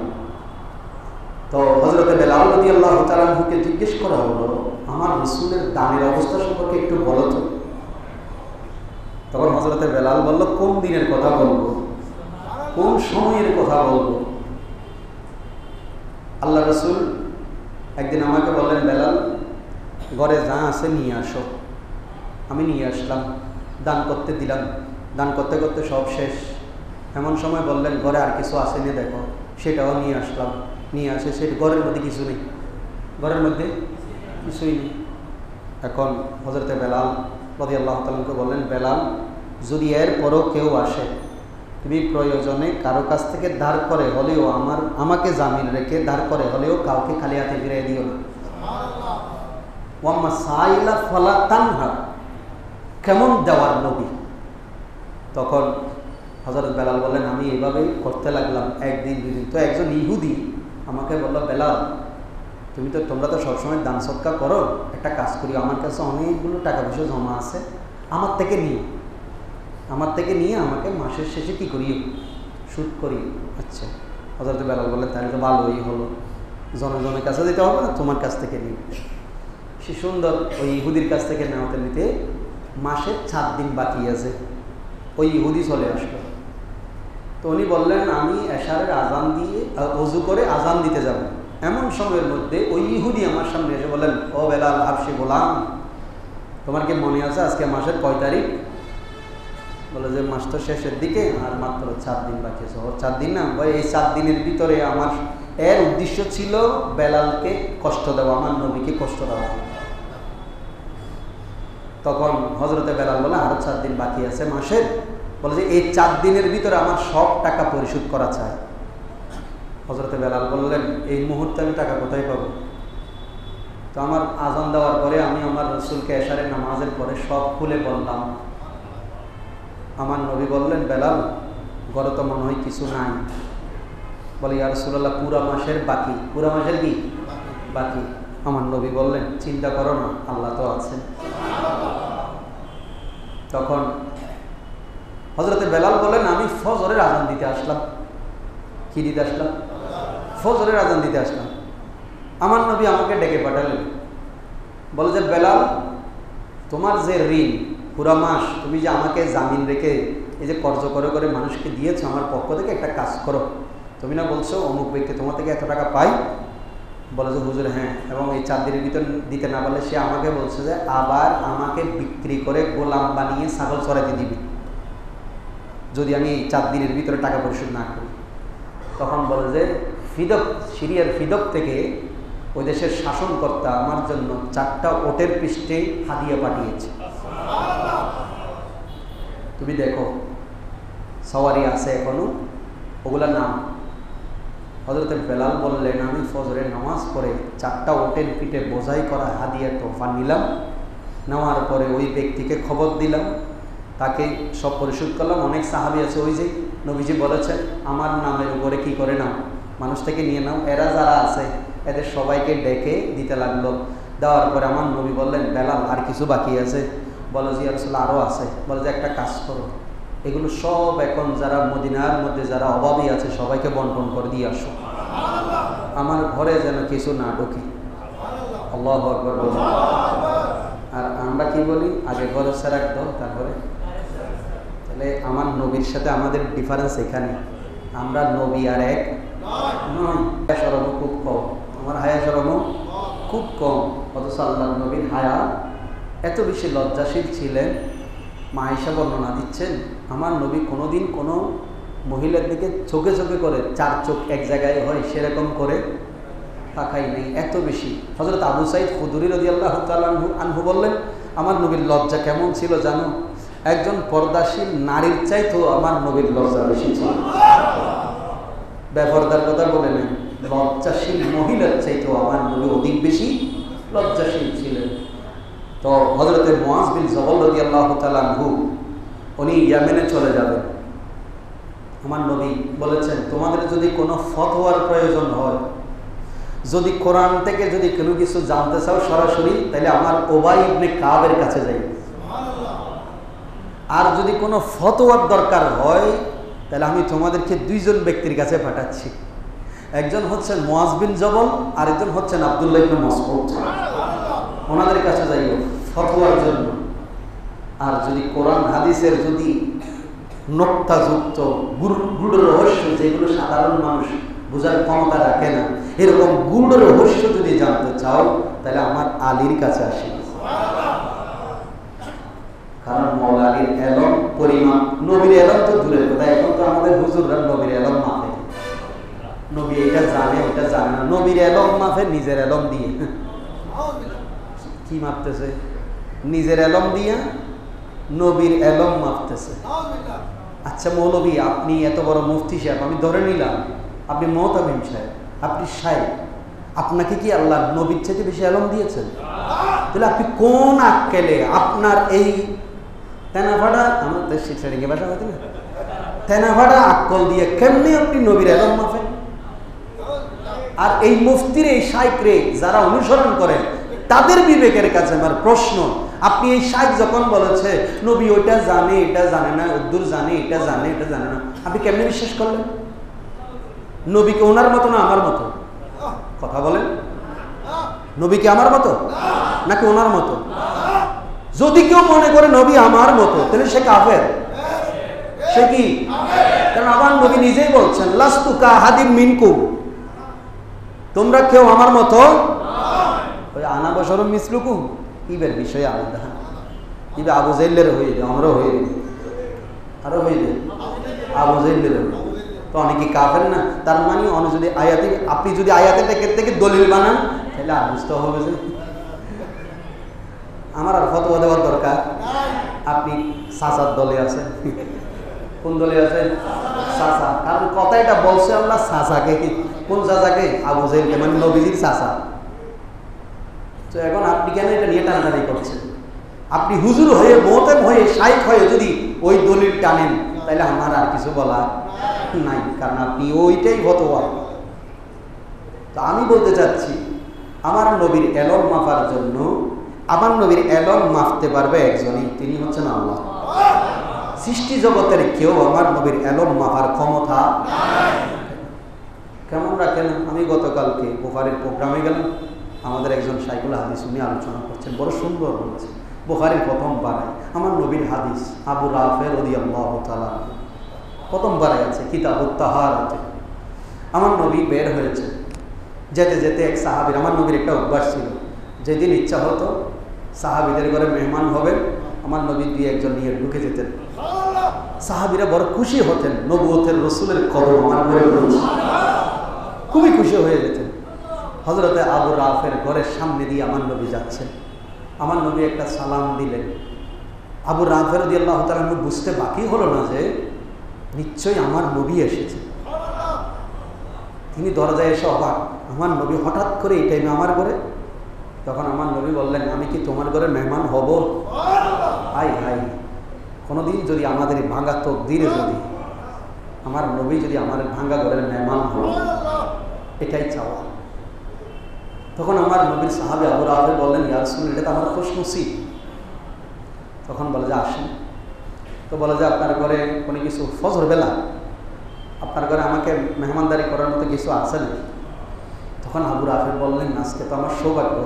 তো হযরতে বেলাল রাদিয়াল্লাহু তাআলা আনহুকে জিজ্ঞেস করা হলো, আমার রসুলের দানের অবস্থা সম্পর্কে একটু বলো তো। তখন হযরতে বেলাল বলল, কোন দিনের কথা বলবো, কোন সময়ের কথা বলবো? আল্লাহ রসুল একদিন আমাকে বললেন, বেলাল ঘরে যা আছে নিয়ে আসো। আমি নিয়ে আসলাম, দান করতে দিলাম, দান করতে করতে সব শেষ। এমন সময় বললেন, ঘরে আর কিছু আসেনি দেখো, সেটাও নিয়ে আসলাম। নিয়ে আসে সে ঘরের মধ্যে কিছু নেই, ঘরের মধ্যে কিছুই নেই। এখন হযরতে বেলাল রাদিয়াল্লাহু তাআলা আনহু বললেন, বেলাল যদি এরপরও কেউ আসে, তুমি প্রয়োজনে কারো কাছ থেকে ধার করে হলেও আমাকে জামিন রেখে ধার করে হলেও কাউকে খালি হাতে ফিরিয়ে দিও না। ওয়াম্মা সাইলা ফালা তানহা, কেমন দেওয়ার নবী। তখন হযরত বেলাল বললেন, আমি এভাবেই করতে লাগলাম একদিন দুদিন। তো একজন ইহুদি আমাকে বললো, বেলাল তোমরা তো সবসময় দান সৎকার করো, একটা কাজ করি, আমার কাছে অনেকগুলো টাকা পয়সা জমা আছে, আমার থেকে নিয়ে আমাকে মাসের শেষে কি করি, সুদ করি। আচ্ছা, হযরত বেলাল বললেন, তাহলে তো ভালোই হলো, জনজনের কাছে দিতে হবে না, তোমার কাছ থেকে নিই। সে সুন্দর ওই ইহুদির কাছ থেকে নেওয়াতে নিতে মাসের 7 দিন বাকি আছে। ওই ইহুদি চলে আসলো। তো উনি বললেন, আমি এশারের আজান দিয়ে ওযু করে আজান দিতে যাব। এমন সময়ের মধ্যে ওই ইহুদি আমার সামনে এসে বললেন, ও বেলাল হাবশি গোলাম, তোমার কি মনে আছে আজকে মাসের কয় তারিখ? বলে যে মাস তো শেষের দিকে, আর মাত্র 4 দিন বাকি আছে। 4 দিন না ভাই, এই 4 দিনের ভিতরে আমার এর উদ্দেশ্য ছিল বেলালকে কষ্ট দেওয়া, আমার নবীকে কষ্ট দেওয়া। তখন হযরতে বেলাল বলে, আরো 4 দিন বাকি আছে মাসের। বলে যে এই 4 দিনের ভিতরে আমার সব টাকা পরিশোধ করা চাই। হযরতে বেলাল বললেন, এই মুহূর্তে আমি টাকা কোথায় পাবো? তো আমার আজান দেওয়ার পরে আমি আমার রসুলকে এশারের নামাজের পরে সব খুলে বললাম। আমার নবী বললেন, বেলাল ঘরে তো মনে হয় কিছু নাই। বলে, ইয়া রাসূলুল্লাহ পুরা মাসের বাকি। পুরা মাসের কি বাকি? আমার নবী বললেন, চিন্তা করো না, আল্লাহ তো আছেন। তখন হযরতে বেলাল বলেন, আমি ফজরের আজান দিতে আসলাম। কি দিতে আসলাম? ফজরের আজান দিতে আসলাম। আমার নবী আমাকে ডেকে পাঠালেন, বলে যে বেলাল, তোমার যে ঋণ পুরা মাস তুমি যে আমাকে জামিন রেখে এই যে কর্জ করে করে মানুষকে দিয়েছো আমার পক্ষ থেকে, একটা কাজ করো। তুমি না বলছো অমুক ব্যক্তি তোমার থেকে এত টাকা পাই? বলে যে হুজুর হ্যাঁ, এবং এই 4 দিনের ভিতর দিতে না পারলে সে আমাকে বলছে যে আবার আমাকে বিক্রি করে গোলাম বানিয়ে ছাগল চড়াইতে দিবি যদি আমি 4 দিনের ভিতরে টাকা পরিশোধ না করি। তখন বলে যে ফিদক, সিরিয়ার ফিদক থেকে ওই দেশের শাসনকর্তা আমার জন্য 4টা ওটের পৃষ্ঠে হাদিয়া পাঠিয়েছে। তুমি দেখো সওয়ারি আছে এখনো, ওগুলার নাম। হযরত বেলাল বললেন, আমি ফজরের নামাজ পড়ে 4টা ওটের পিঠে বোঝাই করা হাদিয়া তোফা নিলাম। নেওয়ার পরে ওই ব্যক্তিকে খবর দিলাম, তাকে সব পরিশোধ করলাম। অনেক সাহাবী আছে, ওই যে নবীজি বলেছেন আমার নামের উপরে কি করে নাও, মানুষ থেকে নিয়ে নাও। এরা যারা আছে এদের সবাইকে ডেকে দিতে লাগলো। দেওয়ার পরে আমার নবী বললেন, বেলাল আর কিছু বাকি আছে? বলে যে ইয়া রাসূলুল্লাহ আরও আছে। বলে যে একটা কাজ করো, এগুলো সব এখন যারা মদিনার মধ্যে যারা অভাবী আছে সবাইকে বন্টন করে দিয়ে আসো। আমার ঘরে যেন কিছু না ঢুকে। আল্লাহু আকবার বলুন। আর আমরা কি বলি, আগে ঘরে সেরাক দাও তারপরে। তাহলে আমার নবীর সাথে আমাদের ডিফারেন্স এখানে, আমরা নবী আর এক নয়। শরম খুব কম, আমার হায়া শরম খুব কম। অথচ আল্লাহর নবীর হায়া এত বেশি লজ্জাশীল ছিলেন। মা আয়েশা বর্ণনা দিচ্ছেন, আমার নবী কোনোদিন কোনো মহিলার দিকে চোখে চোখে করে, চার চোখ এক জায়গায় হয় সেরকম করে তাকাই নেই, এত বেশি। হযরত আবু সাঈদ খুদরী রাদিয়াল্লাহু তাআলা আনহু বললেন, আমার নবীর লজ্জা কেমন ছিল জানো? একজন পর্দাশীল নারীর চাইতেও আমার নবীর লজ্জা বেশি ছিল। বেপরদার কথা বলে নেন, লজ্জাশীল মহিলার চাইতেও আমার নবী অধিক বেশি লজ্জাশীল ছিলেন। তো হযরতে মুআজ বিন জবল রাদিয়াল্লাহু তাআলা আনহু উনি ইয়েমেনে চলে যাবেন। আমার নবী বলেছেন, তোমাদের যদি কোনো ফতোয়ার প্রয়োজন হয়, যদি কোরআন থেকে যদি কোনো কিছু জানতে চাও সরাসরি, তাহলে আমার উবাই ইবনে কাবের কাছে যাই। আর যদি কোনো ফতোয়ার দরকার হয়, তাহলে আমি তোমাদেরকে দুইজন ব্যক্তির কাছে পাঠাচ্ছি। একজন হচ্ছেন মুআজ বিন জবল, আর একজন হচ্ছেন আব্দুল্লাহ ইবনে মাসউদ। ওনাদের কাছে যাইও ফতোয়ার জন্য। আর যদি কোরআন হাদিসের যদি নোক্তাযুক্ত গূঢ় রহস্য, যেগুলো সাধারণ মানুষ বোঝার ক্ষমতা রাখে না, এরকম গূঢ় রহস্য যদি জানতে চাও, তাহলে আমার আলীর কাছে আসি। কারণ মওলা আলীর এলম পরিমাণ, নবীর এলম তো দূরের কথা, এখন তো আমাদের হুজুররা নবীর এলম মাপে। নবী এটা জানে ওটা জানে না, নবীর এলম মাপে নিজের এলম দিয়ে। কি মাপতেছে? নিজের এলম দিয়া নবীর এলম মাপতেছে। আচ্ছা মৌলভী, আপনি এত বড় মুফতি সাহেব, আমি ধরে নিলাম আপনি মুহতামিম সাহেব, আপনি সাহেব, আপনাকে কি আল্লাহ নবীর চাইতে বেশি এলম দিয়েছেন? তাহলে আপনি কোন আক্কেলে আপনার এই তেনাভাড়া, আমাদের শিক্ষারিঙ্গে ভাষা হয়তো না, তেনাভাড়া আক্কল দিয়ে কেমনি আপনি নবীর এলম মাপেন? আর এই মুফতির এই শাইখরে যারা অনুসরণ করেন, তাদের বিবেকের কাছে আমার প্রশ্ন, আপনি এই শাইখ যখন বলেছে নবী ওইটা জানে এটা জানে না, উদ্দুর জানে এটা জানে এটা জানে না, আপনি কেমনি বিশ্বাস করলেন? নবীকে ওনার মতো না আমার মতো? কথা বলেন, নবীকে আমার মতো নাকি ওনার মতো? যদি কেউ মনে করে নবী আমার মতো, তাহলে সে কাফের। সে কি? কারণ আমার নবী নিজেই বলছেন, লাস্তু কা হাদিম মিনকুম, তোমরা কেউ আমার মতো ওই আনা বশরম মিসলুকুম, ইবের বিষয়ে আলাদা। ইবে আবু জাইলের হয়ে যায়, আমরাও হয়ে যাই, আরো হয়ে যায় আবু জাইলের। তো অনেকে কাফের না, তার মানে যদি আয়াতে, আপনি যদি আয়াতে থেকে দলিল বানান, তাহলে আর বুঝতে হবে যে আমার আর ফতোয়া দেওয়ার দরকার। আপনি সাসার দলে আছেন। কোন দলে আছেন? সাসা। কারণ কথা এটা বলছে আল্লাহ সাসাকে। কোন সাসাকে? আবু জাইলকে, মানে নবীজির সাসা। তো এখন আপনি কেন এটা নিয়ে টানাটানি করছেন? আপনি হুজুর হয়ে, মুহতামিম হয়ে, শাইখ হয়ে যদি ওই দলিল টানেন, তাহলে আমার আর কিছু বলা নাই, কারণ আপনি ওইটাই ফতোয়া। তো আমি বলতে চাচ্ছি, আমার নবীর এলম মাপার জন্য, আমার নবীর এলম মাপতে পারবে একজনই, তিনি হচ্ছেন আল্লাহ। সৃষ্টি জগতের কেউ আমার নবীর এলম মাপার ক্ষমতা কেমন রাখেন? আমি গতকালকে বুখারীর প্রোগ্রামে গেলাম, আমাদের একজন শাইখুল হাদিস উনি আলোচনা করছেন, বড় সুন্দর বলেছে। বুখারীর প্রথম পারায় আমার নবীর হাদিস, আবু রাফে রাদিয়াল্লাহু তাআলা প্রথম পারায় আছে, কিতাবুত তাহারাতে। আমার নবী বের হয়েছে, যেতে যেতে এক সাহাবীর, আমার নবীর একটা অভ্যাস ছিল, যেদিন ইচ্ছা হতো সাহাবীদের ঘরে মেহমান হবেন, আমার নবী দুই একজন নিয়ে ঢুকে যেতেন। সাহাবীরা বড় খুশি হতেন, নবুয়তের রাসূলের কদম আমার ঘরে পড়েছে, খুবই খুশি হয়ে যেতেন। হযরতে আবু রাফের ঘরের সামনে দিয়ে আমার নবী যাচ্ছেন, আমার নবী একটা সালাম দিলেন। আবু রাফে রাদিয়াল্লাহু তাআলা বুঝতে বাকি হলো না যে নিশ্চয়ই আমার নবী এসেছে। তিনি দরজায় এসে অবাক, আমার নবী হঠাৎ করে এই টাইমে আমার ঘরে। তখন আমার নবী বললেন, আমি কি তোমার ঘরে মেহমান হব? হাই হাই, কোনোদিন যদি আমাদের ভাঙা তকদিরে যদি আমার নবী যদি আমার ভাঙা ঘরের মেহমান হয়, এটাই চাওয়া। তখন আমার নবীর সাহাবী আবু রাফে বললেন, ইয়া রাসূলুল্লাহ, এটা তো আমার খুশনসিব। তখন বলে যে আসেন। তো বলে যে আপনার ঘরে কোনো কিছু, ফজর বেলা আপনার ঘরে আমাকে মেহমানদারি করার মতো কিছু আছে না? তখন আবু রাফি বললেন, আজকে তো আমার সৌভাগ্য,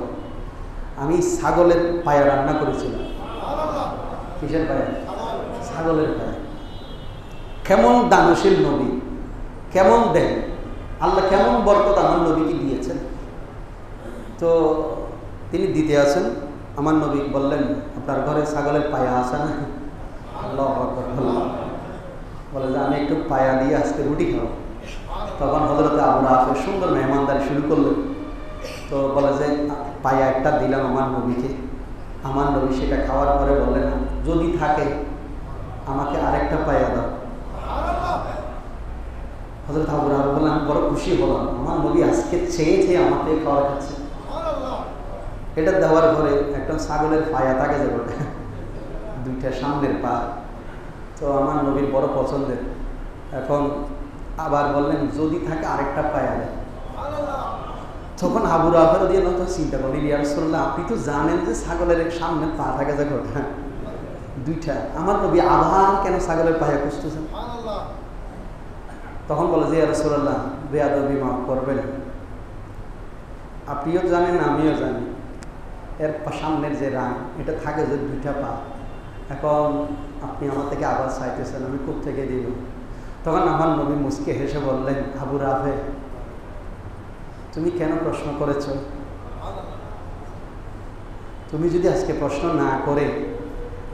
আমি ছাগলের পায়া রান্না করেছিলাম। কিসের পায়া? ছাগলের পায়া। কেমন দানশীল নবী, কেমন দেন আল্লাহ, কেমন বরকত আমার নবীকে দিয়েছেন। তো তিনি দিতে আছেন, আমার নবী বললেন, আপনার ঘরে ছাগলের পায়া আছে না? আল্লাহু আকবার। বলে যে আমি একটু পায়া দিয়ে আজকে রুটি খাবো। তখন হযরত আবু রাফি সুন্দর মেহমানদারি শুরু করলেন। তো বলে যে পায়া একটা দিলাম আমার নবীকে। আমার নবী সেটা খাওয়ার পরে বললেন, যদি থাকে আমাকে আরেকটা পায়া দাও। হযরত আবু রাফি বললেন, আমি বড় খুশি হলাম, আমার নবী আজকে চেয়ে আমাকে খাওয়া খাচ্ছে। এটা দেওয়ার পরে একটা ছাগলের পায়া থাকে যে বটে, দুইটা সামনের পা, তো আমার নবীর বড় পছন্দের। এখন আবার বললেন, যদি থাকে আরেকটা পায়া দেয়। তখন আবু রাফি দিয়ে তো চিন্তা করলেন, ইয়া রাসূলুল্লাহ, আপনি তো জানেন যে ছাগলের সামনের পা থাকে যে বটে দুইটা, আমার নবী আবার কেন ছাগলের পায়া খুঁজতেছেন? তখন বলে যে, ইয়া রাসূলুল্লাহ, বেয়াদবি মাফ করবেন, আপনিও জানেন আমিও জানি, এর সামনের যে রান এটা থাকে যে দুইটা পা, এখন আপনি আমার থেকে আবার চাইতেছেন, আমি কোত্থেকে দিব? তখন আমার নবী মুচকে হেসে বললেন, আবু রাফি, তুমি কেন প্রশ্ন করেছ? তুমি যদি আজকে প্রশ্ন না করে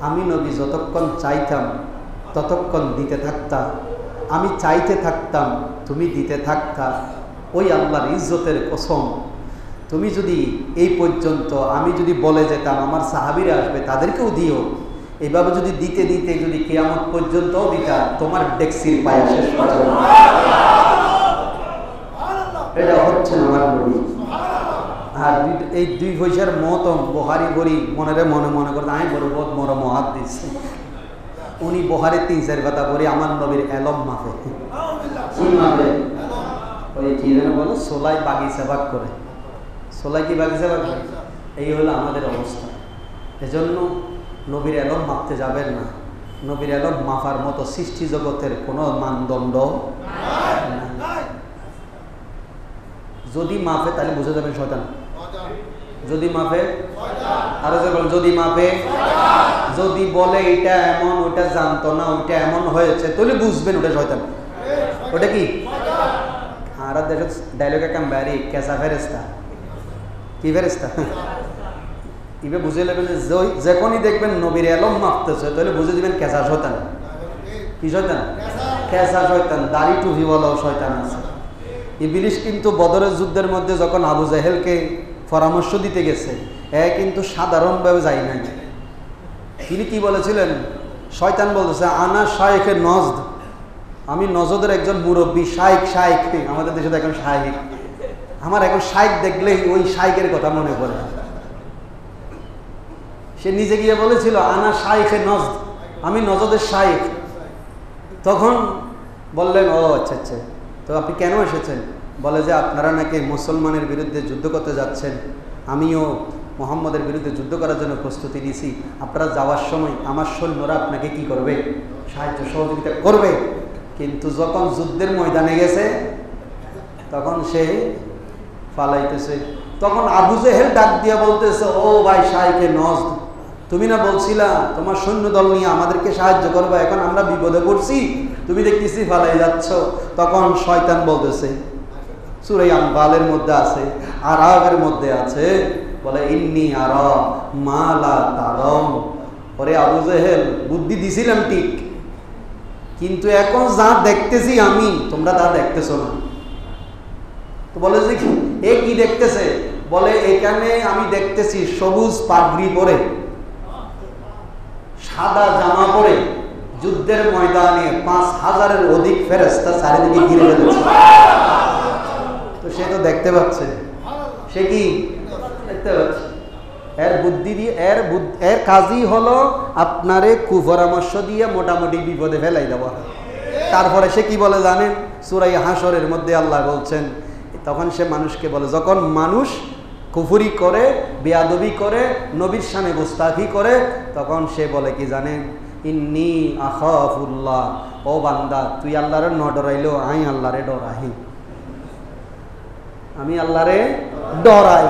আমি নবী যতক্ষণ চাইতাম ততক্ষণ দিতে থাকতাম, আমি চাইতে থাকতাম তুমি দিতে থাকতা, ওই আল্লাহর ইজ্জতের কসম, তুমি যদি এই পর্যন্ত আমি যদি বলে যেতাম আমার সাহাবীরা আসবে তাদেরকেও দিও, এইভাবে যদি দিতে দিতে যদি কিয়ামত পর্যন্তও দিতা, তোমার ডেক্সির পায়া শেষ পর্যন্ত। এটা হচ্ছে আমার নবী। আর এই দুই পয়সার মতম বুখারী বড়ি মনে মনে করতে আমি বড় বহুত বড় মুহাদ্দিস, উনি বুখারী 3-4 কথা পড়ি আমার নবীর এলম মাফে। কি মাফে? ওই কি যেন বলো, সোলাই বাগিচা বাগ করে। সোলাই কি বাগিচা বাগ করে? এই হলো আমাদের অবস্থা। এজন্য নবীর এলম মাপতে যাবেন না। নবীর এলম মাফার মতো সৃষ্টি জগতের কোনো মানদণ্ড নাই। যদি মাফে তাহলে বুঝে যাবেন শয়তান। যদি মাফে, আরো যদি মাফে, যদি বলে এটা এমন ওটা জানতো না ওইটা এমন হয়েছে, তাহলে বুঝবেন ওটা শয়তান। ওটা কি? আর দেখো ডায়লগ একটা বাড়ি, কেসা ফেরেস্তা। কি ফেরেস্তা? এবার বুঝে নেবেন যে যখনই দেখবেন নবীর এলম মাপতেছে তাহলে বুঝে দিবেন কেসা শয়তান। কি শয়তান? কেসা শয়তান। দাড়ি টুপি বলাও শয়তান আছে। ইবলিস কিন্তু বদরের যুদ্ধের মধ্যে যখন আবু জাহেলকে পরামর্শ দিতে গেছে, কিন্তু সাধারণভাবে যাই নাই। তিনি কি বলেছিলেন? শয়তান বলতেছে, আনা শাইখে নজদ, আমি নজদের একজন মুরব্বী। শাইখ, শাইখ আমাদের দেশে এখন শাইখ। আমার এখন শাইখ দেখলেই ওই শাইখের কথা মনে পড়ে। সে নিজে গিয়ে বলেছিল, আনা শাইখে নজদ, আমি নজদের শাইখ। তখন বললেন, ও আচ্ছা আচ্ছা, তো আপনি কেন এসেছেন? বলে যে আপনারা নাকি মুসলমানের বিরুদ্ধে যুদ্ধ করতে যাচ্ছেন, আমিও মুহাম্মদের বিরুদ্ধে যুদ্ধ করার জন্য প্রস্তুতি নিয়েছি। আপনারা যাওয়ার সময় আমার সৈন্যরা আপনাকে কি করবে? সাহায্য সহযোগিতা করবে। কিন্তু যখন যুদ্ধের ময়দানে গেছে তখন সে পালাইতেছে। তখন আবু জেহেল ডাক দিয়া বলতেছে, ও ভাই শাইখে নজদ, তুমি না বলছিলা তোমার সৈন্য দল নিয়ে আমাদেরকে সাহায্য করবে, এখন আমরা বিপদে পড়ছি, তুমি দেখতেছি পালাই যাচ্ছ। তখন শয়তান বলতেছে, সূরা আনফালের মধ্যে আছে, আরাফের মধ্যে আছে, বলে ইন্নী আরা মা লা তারাউন। ওরে আবু জেহেল, বুদ্ধি দিছিলাম ঠিক, কিন্তু এখন যা দেখতেছি আমি তোমরা তা দেখতেছো না। তো বলে যে এ কি দেখতেছে? বলে এখানে আমি দেখতেছি সবুজ পাগড়ি পরে, সাদা জামা পরে যুদ্ধের ময়দানে 5000-এর অধিক ফেরেশতা চারিদিকে ঘিরে ফেলেছে। তো সে তো দেখতে পাচ্ছে, সে কি দেখতে পাচ্ছে? এর বুদ্ধি দিয়ে এর কাজই হলো আপনারে কুপরামর্শ দিয়ে মোটামুটি বিপদে ফেলাই দেওয়া। তারপরে সে কি বলে জানেন? সূরা হাশরের মধ্যে আল্লাহ বলছেন, তখন সে মানুষকে বলে, যখন মানুষ কুফরি করে, বেয়াদবি করে, নবীর শানে গোস্তাখি করে, তখন সে বলে কি জানেন? ইন্নী আখাফুল্লাহ, ও বান্দা তুই আল্লাহরে ন ডরাইলেও আই আল্লাহরে ডরাহি। আমি আল্লাহরে ডরাই,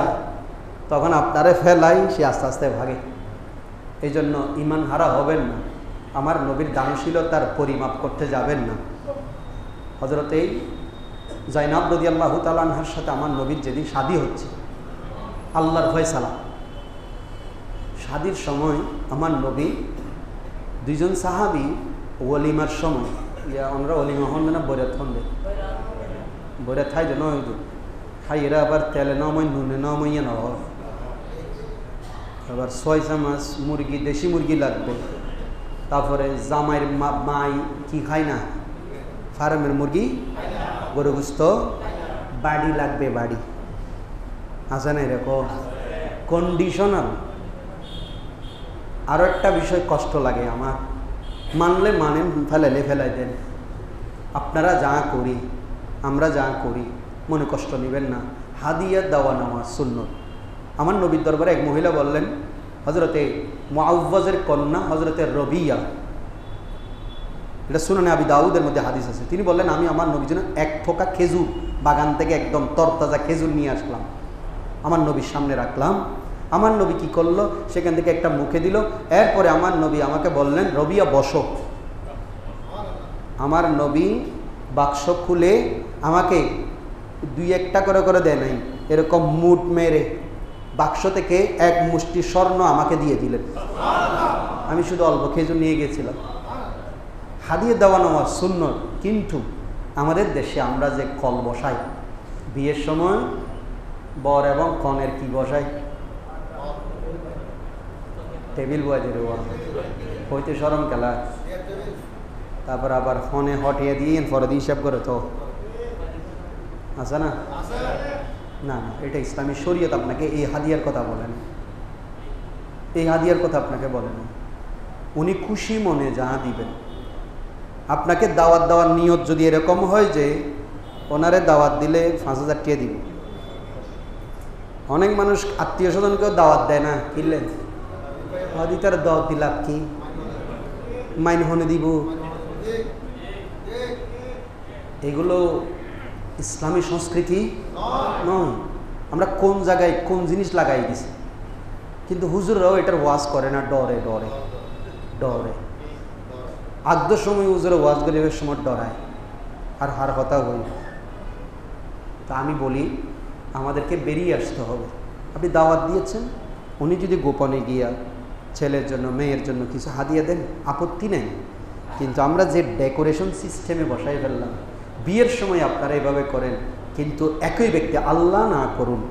তখন আপনারে ফেলাই, সে আস্তে আস্তে ভাগে। এই জন্য ইমান হারা হবেন না, আমার নবীর দানশীলতার পরিমাপ করতে যাবেন না। হযরত জাইনাব রাদিয়াল্লাহু তাআলা আনহার সাথে আমার নবীর যেদিন শাদী হচ্ছে, আল্লাহর ফয়সালা, শাদীর সময় আমার নবী দুইজন সাহাবী ওলিমার সময়, আমরা ওলিমা হন না বৈরাত হন, বৈরাত খাই যেন খাই, এরা আবার তেলে নময় নুনে নমইয়া ন, আবার 6 চামচ মুরগি, দেশি মুরগি লাগবে, তারপরে জামাইয়ের মাই কি খায় না, ফার্মের মুরগি, গরু গোস্ত, বাড়ি লাগবে, বাড়ি আছে না এরকম কন্ডিশনাল। আরো একটা বিষয় কষ্ট লাগে আমার, মানলে মানেন, ফেলাইলে ফেলাই দেন। আপনারা যা করি, আমরা যা করি, মনে কষ্ট নেবেন না। হাদিয়া দেওয়া নেওয়া সুন্নত। আমার নবীর দরবারে এক মহিলা বললেন, হযরতে মুআওয়াজের কন্যা হযরতে রবিয়া, এটা সুনানে আবি দাউদের মধ্যে হাদিস আছে, তিনি বললেন আমি আমার নবীর জন্য 1 থোকা খেজুর বাগান থেকে একদম তরতাজা খেজুর নিয়ে আসলাম, আমার নবীর সামনে রাখলাম। আমার নবী কি করলো, সেখান থেকে একটা মুখে দিল। এরপরে আমার নবী আমাকে বললেন, রবিয়া বসো। আমার নবী বাক্স খুলে আমাকে 2-1টা করে দেয় নাই, এরকম মুঠ মেরে বাক্স থেকে 1 মুষ্টি স্বর্ণ আমাকে দিয়ে দিলেন। আমি শুধু অল্প খেজুর নিয়ে গেছিলাম। হাদিয়া দেওয়া নেওয়া সুন্নত। কিন্তু আমাদের দেশে আমরা যে কল বসাই, বিয়ের সময় বর এবং কনের কি বসাই, টেবিল বয় হইতে সরম খেলা, তারপর আবার ফোনে হটিয়ে দিয়ে পরে দিয়ে হিসাব করে, তো আছে না? না না, এটা ইসলামী শরীয়ত আপনাকে এই হাদিয়ার কথা বলেন, এই হাদিয়ার কথা আপনাকে বলেন। উনি খুশি মনে যা দিবেন। আপনাকে দাওয়াত দেওয়ার নিয়ত যদি এরকম হয় যে ওনারে দাওয়াত দিলে 5,000 টাকা দিব, অনেক মানুষ আত্মীয় স্বজনকেও দাওয়াত দেয় না, কিনলেন তার দাওয়াত দিলাম কি মাইন হনে দিব, এগুলো ইসলামী সংস্কৃতি নয়। আমরা কোন জায়গায় কোন জিনিস লাগাই দিছি, কিন্তু হুজুররাও এটার ওয়াজ করে না, ডরে ডরে ডরে। আগদের সময় হুজুরে ওয়াজ গরিবের সময় ডরায়, আর হার কথা হই। তা আমি বলি আমাদেরকে বেরিয়ে আসতে হবে। আপনি দাওয়াত দিয়েছেন, উনি যদি গোপনে গিয়া ছেলের জন্য মেয়ের জন্য কিছু হাদিয়া দেন, আপত্তি নেই। কিন্তু আমরা যে ডেকোরেশন সিস্টেমে বসাই ফেললাম, বিয়ের সময় আপনারা এভাবে করেন, কিন্তু একই ব্যক্তি, আল্লাহ না করুন,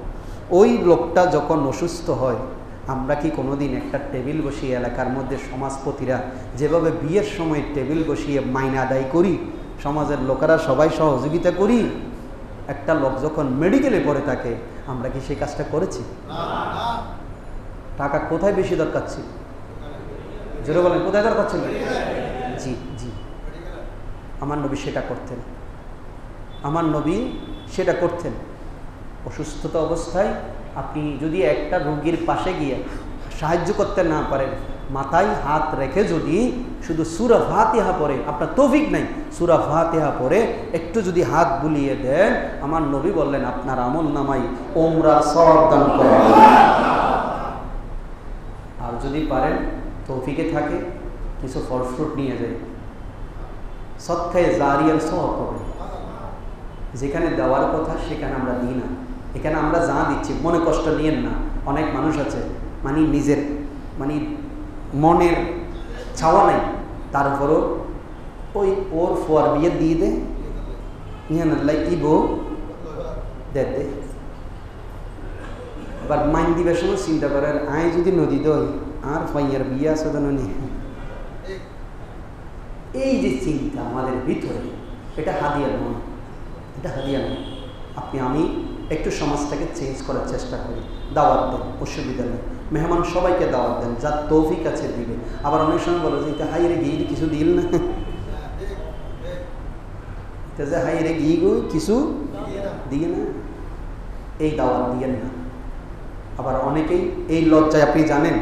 ওই লোকটা যখন অসুস্থ হয়, আমরা কি কোনোদিন একটা টেবিল বসিয়ে এলাকার মধ্যে সমাজপতিরা যেভাবে বিয়ের সময় টেবিল বসিয়ে মাইনা আদায় করি, সমাজের লোকেরা সবাই সহযোগিতা করি, একটা লোক যখন মেডিকেলে পড়ে থাকে, আমরা কি সেই কাজটা করেছি? টাকা কোথায় বেশি দরকার ছিল? জোরে বলেন, কোথায় দরকার ছিল? জি জি, আমার নবী সেটা করতেন। আমার নবী সেটা করতেন। অসুস্থতা অবস্থায় আপনি যদি একটা রোগীর পাশে গিয়ে সাহায্য করতে না পারেন, মাথায় হাত রেখে যদি শুধু সূরা ফাতিহা পড়ে, আপনার তৌফিক নাই, সূরা ফাতিহা পড়ে একটু যদি হাত বুলিয়ে দেন, আমার নবী বললেন আপনার আমল নামাই ওমরা সওয়াব দান করা। আর যদি পারেন, তৌফিকে থাকে, কিছু ফল ফ্রুট নিয়ে যায়, সদকায়ে জারিয়ার সওয়াব হবে। যেখানে দেওয়ার কথা সেখানে আমরা দিই না, এখানে আমরা যা দিচ্ছি মনে কষ্ট নিয়েন না। অনেক মানুষ আছে মানে নিজের মানে মনের ছাওয়া নাই, তারপরও ওই ওর ফোয়ার বিয়ে দিয়ে দে, ইয়ান আল্লাহ ইবো দে দে। এবার মাইন দিবার সময় চিন্তা করেন, আয় যদি নদী দই আর ফাইয়ার বিয়ে আছে তো নি। এই যে চিন্তা আমাদের ভিতরে, এটা হাদিয়া নয়, এটা হাদিয়া নয়। আমি একটু সমাজটাকে চেঞ্জ করার চেষ্টা করি। দাওয়াত দেন, অসুবিধা নেই, মেহমান সবাইকে দাওয়াত দেন, যার তৌফিক আছে দিবে। আবার অনেক সময় বলো যে এটা হাইরে গিয়ে কিছু দিল না, এটা যে হাইরে গিয়ে গো কিছু দিয়ে না, এই দাওয়াত দিয়েন না। আবার অনেকেই এই লজ্জায়, আপনি জানেন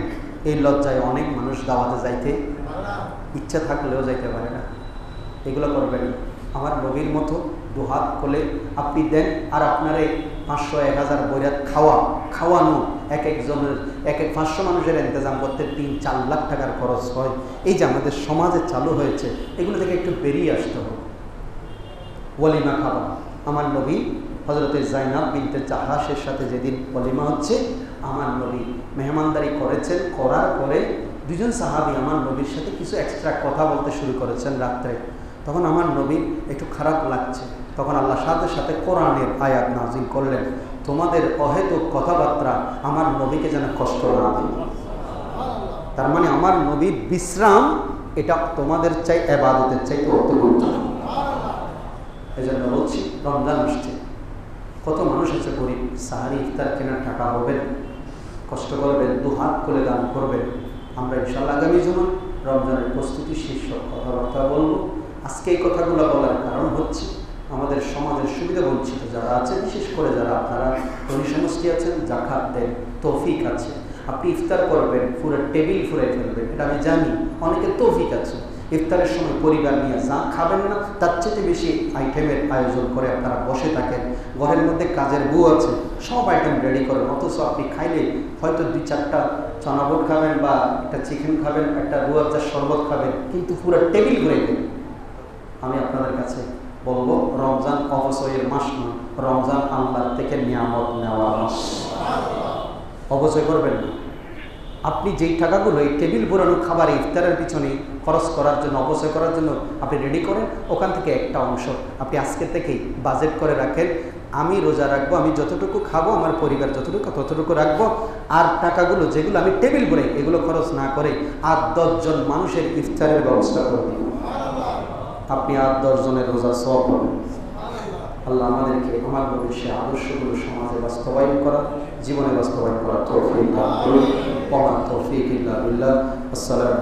এই লজ্জায় অনেক মানুষ দাওয়াতে যাইতে ইচ্ছা থাকলেও যাইতে পারে না। এগুলো করবেন। আমার নবীর মতো দুহাত খুলে আপনি দেন, আর আপনারে 500 1000 বৈরাত খাওয়ানো, এক একজনের 500 মানুষের ইন্তজাম করতে 3-4 লাখ টাকার খরচ হয়। এই যে আমাদের সমাজে চালু হয়েছে, এগুলো থেকে একটু বেরিয়ে আসতে হবে। ওয়ালিমা খাওয়া, আমার নবী হযরতে জাইনাব বিনতে জাহাসের সাথে যেদিন ওয়ালিমা হচ্ছে, আমার নবী মেহমানদারি করেছেন। করার পরে দুজন সাহাবী আমার নবীর সাথে কিছু এক্সট্রা কথা বলতে শুরু করেছেন রাত্রে। তখন আমার নবীর একটু খারাপ লাগছে। তখন আল্লাহ সাথে সাথে কোরআনের আয়াত নাযিল করলেন, তোমাদের অহেতুক কথাবার্তা আমার নবীকে যেন কষ্ট না দেয়। তার মানে আমার নবীর বিশ্রাম এটা তোমাদের চাই ইবাদতের চাইতে অত গুরুত্বপূর্ণ। এই জন্য বলছি, রমজান আসছে, কত মানুষ আছে গরিব, সাহারি ইফতার কেনার টাকা হবেন, কষ্ট করবেন, 2 হাত খুলে দান করবেন। আমরা ইনশাআল্লাহ আগামী জুমা রমজানের প্রস্তুতি শীর্ষক কথাবার্তা বলবো। আজকে এই কথাগুলো বলার কারণ হচ্ছে, আমাদের সমাজের সুবিধা বঞ্চিত যারা আছে, বিশেষ করে যারা আপনারা ধনী সমষ্টি আছেন, জাকাত দেন, তৌফিক আছে, আপনি ইফতার করবেন, পুরো টেবিল ফুরাই ফেলবেন, এটা আমি জানি। অনেকের তৌফিক আছে, ইফতারের সময় পরিবার নিয়ে যা খাবেন না তার চেয়ে বেশি আইটেমের আয়োজন করে আপনারা বসে থাকেন। ঘরের মধ্যে কাজের বউ আছে, সব আইটেম রেডি করেন, অথচ আপনি খাইলে হয়তো 2-4টা চানাবোট খাবেন, বা একটা চিকেন খাবেন, একটা রুয়াবজার শরবত খাবেন, কিন্তু পুরো টেবিল ঘুরে গেল। আমি আপনাদের কাছে বলবো, রমজান অপচয়ের মাস নয়, রমজান আল্লাহর থেকে নিয়ামত নেওয়া মাস। অপচয় করবেন না। আপনি যেই টাকাগুলো এই টেবিল পুরানো খাবার ইফতারের পিছনে খরচ করার জন্য, অপচয় করার জন্য আপনি রেডি করেন, ওখান থেকে একটা অংশ আপনি আজকে থেকেই বাজেট করে রাখেন। আমি রোজা রাখবো, আমি যতটুকু খাবো, আমার পরিবার যতটুকু ততটুকু রাখবো, আর টাকাগুলো যেগুলো আমি টেবিল করে এগুলো খরচ না করে 8-10 জন মানুষের ইফতারের ব্যবস্থা করে দিন। আপনি 8-10 জনের রোজা সওয়াব পাবেন। আল্লাহ আমাদেরকে আমার নবীর সেই আদর্শগুলো সমাজে বাস্তবায়ন করা, জীবনে বাস্তবায়ন করা তৌফিক দান করুন। ওয়া মা তৌফিক ইল্লা বিল্লাহ। আসসালামু